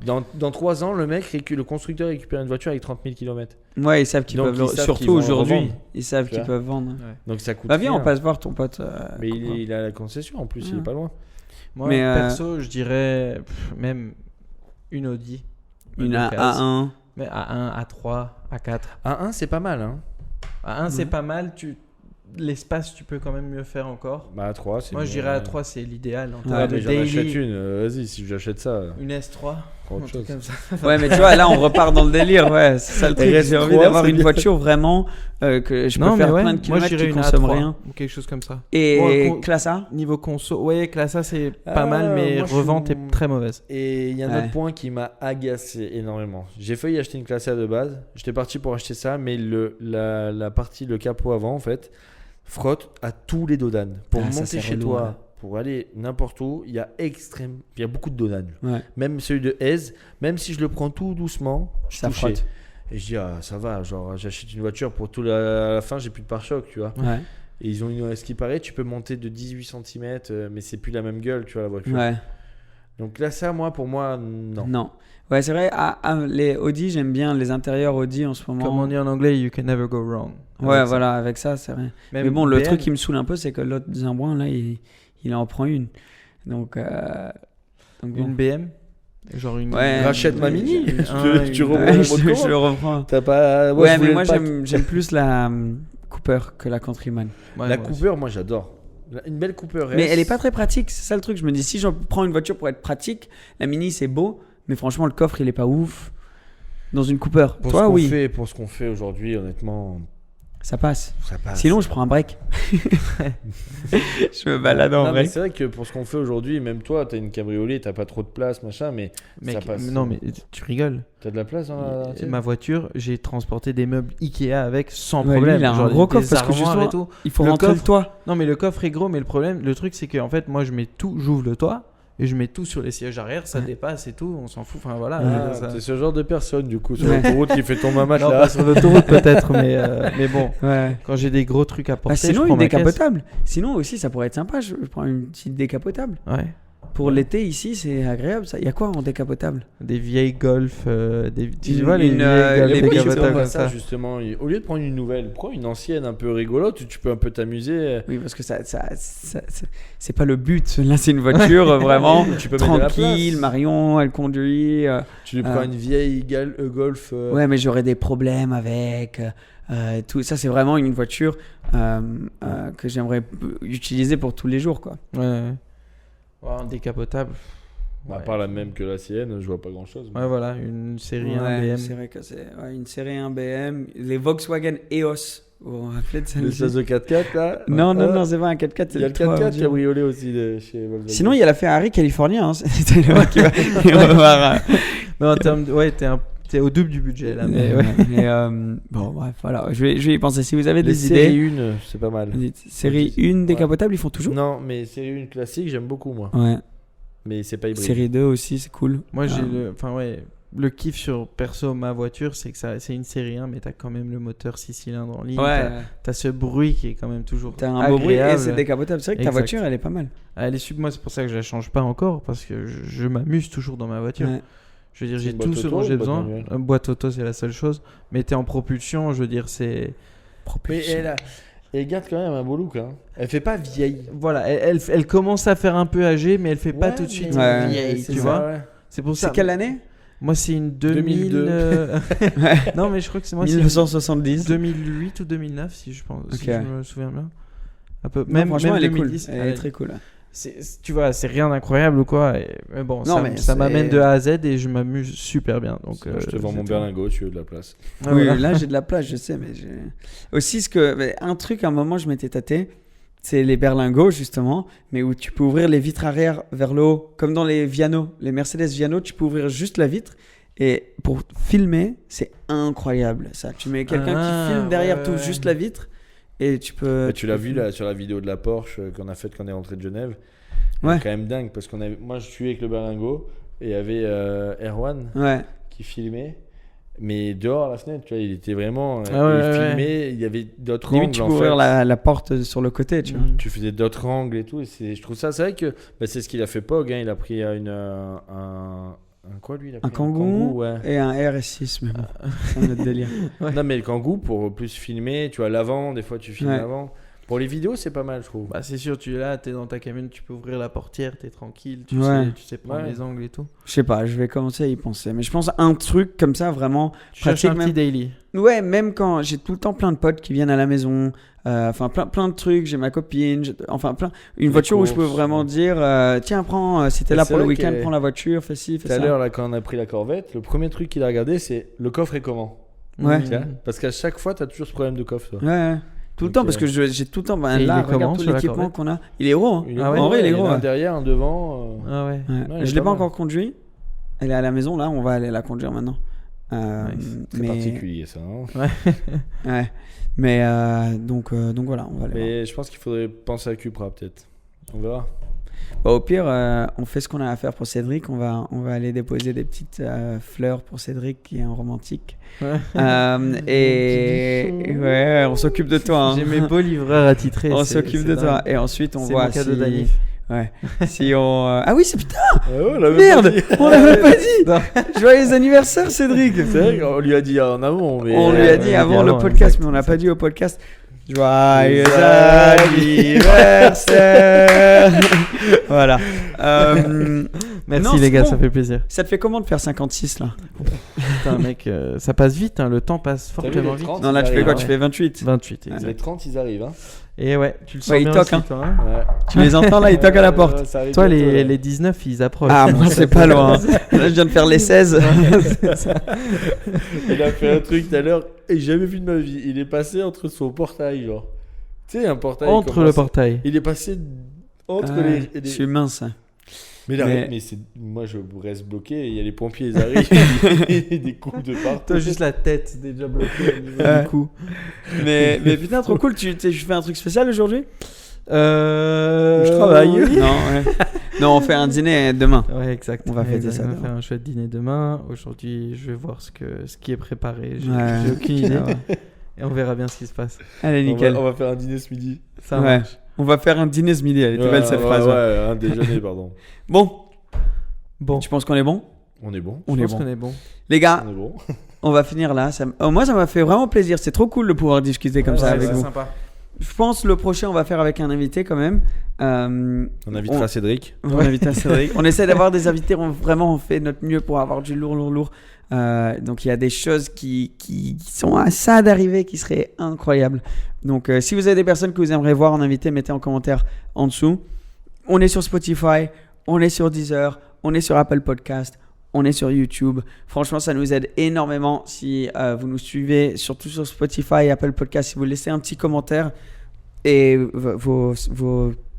Dans 3 ans, le constructeur récupère une voiture avec 30 000 km. Ouais, ils savent qu'ils peuvent vendre. Surtout aujourd'hui, ils savent qu'ils peuvent vendre. Ouais. Donc ça coûte. Bah viens, on passe voir ton pote. Mais il a la concession en plus, il est pas loin. Moi, perso, je dirais même une Audi. Une A1. Mais A1, A3, A4. A1, c'est pas mal. Hein. A1, c'est pas mal. L'espace, tu peux quand même mieux faire encore. Bah, A3, c'est moi, je dirais A3, c'est l'idéal. Mais j'en achète une. Vas-y, si j'achète ça. Une S3. Autre chose. Comme ça. Ouais, mais tu vois, là, on repart dans le délire. Ouais, c'est ça le truc. J'ai envie d'avoir une voiture vraiment que je peux faire plein de kilomètres qui consomme rien. Ou quelque chose comme ça. Et classe A? Niveau conso, ouais, classe A, c'est pas mal, mais revente est très mauvaise. Et il y a un autre point qui m'a agacé énormément. J'ai failli acheter une classe A de base. J'étais parti pour acheter ça, mais la partie, le capot avant, en fait, frotte à tous les dodanes. Pour monter chez toi, pour aller n'importe où, il y a beaucoup de dodanes. Ouais. Même celui de Aise, même si je le prends tout doucement, ça frotte. Et je dis, ça va, genre j'achète une voiture pour tout à la fin, j'ai plus de pare-choc, tu vois. Ouais. Et ils ont ce qui paraît, tu peux monter de 18 cm, mais c'est plus la même gueule, tu vois, la voiture. Ouais. Donc là, ça, pour moi, non. Non. Ouais, c'est vrai, les Audi, j'aime bien les intérieurs Audi en ce moment. Comme on dit en anglais, you can never go wrong. Ouais, voilà, avec ça, c'est vrai. Mais bon, le truc qui me saoule un peu, c'est que l'autre Zimbouin, là, il en prend une. Donc une BM genre une rachète ma Mini. Tu reprends je le reprends. T'as pas mais moi j'aime plus la Cooper que la Countryman. La Cooper, moi j'adore. Une belle Cooper S. Mais elle est pas très pratique, c'est ça le truc. Je me dis si je prends une voiture pour être pratique, la Mini c'est beau, mais franchement le coffre il est pas ouf. Dans une Cooper. Pour ce qu'on fait aujourd'hui, honnêtement. Ça passe. Sinon, je prends un break. Je me balade en break. C'est vrai que pour ce qu'on fait aujourd'hui, même toi, t'as une cabriolet, t'as pas trop de place, machin, mais ça passe. Non, mais tu rigoles. T'as de la place dans ma voiture, j'ai transporté des meubles Ikea avec sans problème. Il a un gros coffre parce que justement, tout. Il faut rentrer le toit. Non, mais le coffre est gros, mais le truc, c'est que en fait, moi, j'ouvre le toit. Et je mets tout sur les sièges arrière, ça dépasse et tout, on s'en fout. Enfin voilà. C'est ce genre de personne du coup sur l'autoroute qui fait tomber un match là. Pas sur l'autoroute peut-être, mais bon. Ouais. Quand j'ai des gros trucs à porter, sinon une décapotable. Sinon aussi ça pourrait être sympa. Je prends une petite décapotable. Ouais. Pour l'été ici c'est agréable ça. Il y a quoi en décapotable? Des vieilles Golf, tu vois les décapotables comme ça justement. Au lieu de prendre une nouvelle, prends une ancienne un peu rigolote où tu peux un peu t'amuser. Oui parce que ça c'est pas le but. Là c'est une voiture vraiment tu peux tranquille. Marion elle conduit. Tu lui prends une vieille Golf. Ouais mais j'aurais des problèmes avec. Tout ça c'est vraiment une voiture que j'aimerais utiliser pour tous les jours quoi. Ouais. Un décapotable. À part la même que la sienne, je vois pas grand chose. Ouais, voilà, une série 1 BM. C'est vrai que c'est une série 1 BM. Les Volkswagen EOS. Vous vous rappelez de l'espèce de 4x4 là? Non, c'est pas un 4x4. Il y a le 4x4 cabriolet aussi chez Volkswagen. Sinon, il y a la Ferrari californien. C'est le mec qui va voir. Mais en termes de. Ouais, t'es au double du budget là. Mais bon, bref, voilà. Je vais y penser. Si vous avez des idées. Série 1, c'est pas mal. Série 1 décapotable, ils font toujours? Non, mais série 1 classique, j'aime beaucoup moi. Ouais. Mais c'est pas hybride. Série 2 aussi, c'est cool. Moi, j'ai Enfin, ouais. le kiff sur perso ma voiture, c'est que c'est une série 1, mais t'as quand même le moteur 6 cylindres en ligne. T'as ce bruit qui est quand même toujours agréable. T'as un beau bruit et c'est décapotable. C'est vrai que ta voiture, elle est pas mal. Elle est moi, c'est pour ça que je la change pas encore, parce que je m'amuse toujours dans ma voiture. Je veux dire, j'ai tout ce dont j'ai besoin. Une boîte auto, c'est la seule chose. Mais t'es en propulsion, je veux dire, c'est... Propulsion. Mais elle garde quand même un beau look. Hein. Elle fait pas vieille. Voilà, elle commence à faire un peu âgée, mais elle fait pas tout de suite vieille, tu vois. Ouais. C'est pour ça. C'est quelle année ? Moi, c'est une 2002. Non, mais je crois que c'est moi. 1970. 2008 ou 2009, si je pense, si je me souviens bien. Un peu. Même 2010. Elle est très cool. Tu vois, c'est rien d'incroyable ou quoi. Mais bon, ça m'amène de A à Z et je m'amuse super bien. Donc, je te vends mon berlingot, tu veux de la place. Oui, là j'ai de la place, je sais, mais aussi un truc à un moment je m'étais tâté. C'est les berlingots, justement, mais où tu peux ouvrir les vitres arrière vers le haut, comme dans les Viano, les Mercedes Viano, tu peux ouvrir juste la vitre. Et pour filmer, c'est incroyable, ça. Tu mets quelqu'un qui filme derrière tout, juste la vitre, et tu peux... tu l'as vu là, sur la vidéo de la Porsche qu'on a faite quand on est rentré de Genève. C'est quand même dingue, parce moi, je suis avec le berlingot, et il y avait Erwan qui filmait. Mais dehors à la fenêtre, tu vois, il était vraiment filmé. Il y avait d'autres angles. Tu peux ouvrir la porte sur le côté, tu vois. Tu faisais d'autres angles et tout. Je trouve ça, c'est vrai que c'est ce qu'il a fait Pog. Hein. Il a pris un quoi lui, il a pris un Kangoo et un RS6 même. C'est un autre délire. Non mais le Kangoo pour plus filmer, tu vois l'avant. Des fois tu filmes l'avant. Pour les vidéos, c'est pas mal, je trouve. Bah, c'est sûr, tu es là, t'es dans ta cabine, tu peux ouvrir la portière, t'es tranquille, tu sais prendre les angles et tout. Je sais pas, je vais commencer à y penser. Mais je pense un truc comme ça, vraiment. Tu cherches un petit daily. Ouais, même quand j'ai tout le temps plein de potes qui viennent à la maison, enfin plein de trucs, j'ai ma copine, une voiture courses, où je peux vraiment dire, tiens, prends, si t'es là pour le week-end, prends la voiture, fais ci, fais ça. Tout à l'heure, là, quand on a pris la Corvette, le premier truc qu'il a regardé, c'est le coffre est comment. Parce qu'à chaque fois, t'as toujours ce problème de coffre, toi. Ouais. Tout le temps, parce que j'ai tout le temps. Là, regarde tout l'équipement qu'on a. Il est gros. Hein. En vrai, il est gros. Un derrière, un devant. Je l'ai pas encore conduit. Elle est à la maison, là. On va aller la conduire maintenant. C'est particulier, ça. Hein Mais donc voilà, on va aller. Mais je pense qu'il faudrait penser à Cupra, peut-être. On verra. Au pire, on fait ce qu'on a à faire pour Cédric. On va aller déposer des petites fleurs pour Cédric qui est un romantique. Et on s'occupe de toi. Hein. J'ai mes beaux livreurs attitrés. On s'occupe de toi. Et ensuite, on voit mon cadeau d'anniv. Si on. Ah oui, c'est putain! Merde! On l'avait pas dit! Joyeux anniversaire, Cédric! C'est vrai qu'on lui a dit en amont. Mais on lui a dit avant le podcast, mais on n'a pas dit au podcast. Joyeux anniversaire! Voilà. Merci les gars, ça fait plaisir. Ça te fait comment de faire 56 là? Putain mec, ça passe vite, hein, le temps passe fortement vite. Non là tu fais quoi? Tu fais 28? 28, exact. Les 30 ils arrivent hein. Et ouais, tu le sens bien aussi, hein. Toi, hein. Tu les entends là, ils toquent à la porte. Toi les 19 ils approchent. Ah moi c'est pas loin. Là je viens de faire les 16. Il a fait un truc tout à l'heure et j'ai jamais vu de ma vie. Il est passé entre son portail genre. Tu sais un portail. Entre le portail. Il est passé entre les. Je suis mince. Mais moi je reste bloqué, il y a les pompiers, ils arrivent, et des coups de partout. Toi juste la tête déjà bloquée au niveau du cou. Mais putain trop cool, tu fais un truc spécial aujourd'hui? Je travaille. Non, on fait un dîner demain. Ouais, exact. On va fêter ça. On va faire un chouette dîner demain. Aujourd'hui, je vais voir ce qui est préparé. J'ai aucune idée. Et on verra bien ce qui se passe. Allez, nickel. On va faire un dîner ce midi. Ça marche. On va faire un dîner ce midi. Elle était belle cette phrase. Ouais, un déjeuner, pardon. Bon. Tu penses qu'on est bon? On est bon. Je pense qu'on est bon. Les gars, on va finir là. Moi, ça m'a fait vraiment plaisir. C'est trop cool de pouvoir discuter comme ça avec vous. Sympa. Je pense le prochain, on va faire avec un invité quand même. On invitera Cédric. On invitera Cédric. On essaie d'avoir des invités. On fait notre mieux pour avoir du lourd. Donc il y a des choses qui sont à ça d'arriver qui seraient incroyables. Donc si vous avez des personnes que vous aimeriez voir en invité, mettez en commentaire en dessous. On est sur Spotify, on est sur Deezer, on est sur Apple Podcast, on est sur YouTube. Franchement, ça nous aide énormément si vous nous suivez, surtout sur Spotify et Apple Podcast. Si vous laissez un petit commentaire et vos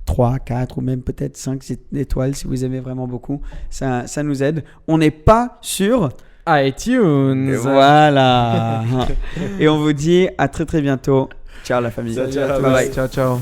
3, 4 ou même peut-être 5 étoiles si vous aimez vraiment beaucoup, ça nous aide. On n'est pas sur iTunes. Voilà. Et on vous dit à très très bientôt. Ciao la famille. Ciao. Bye bye. Ciao.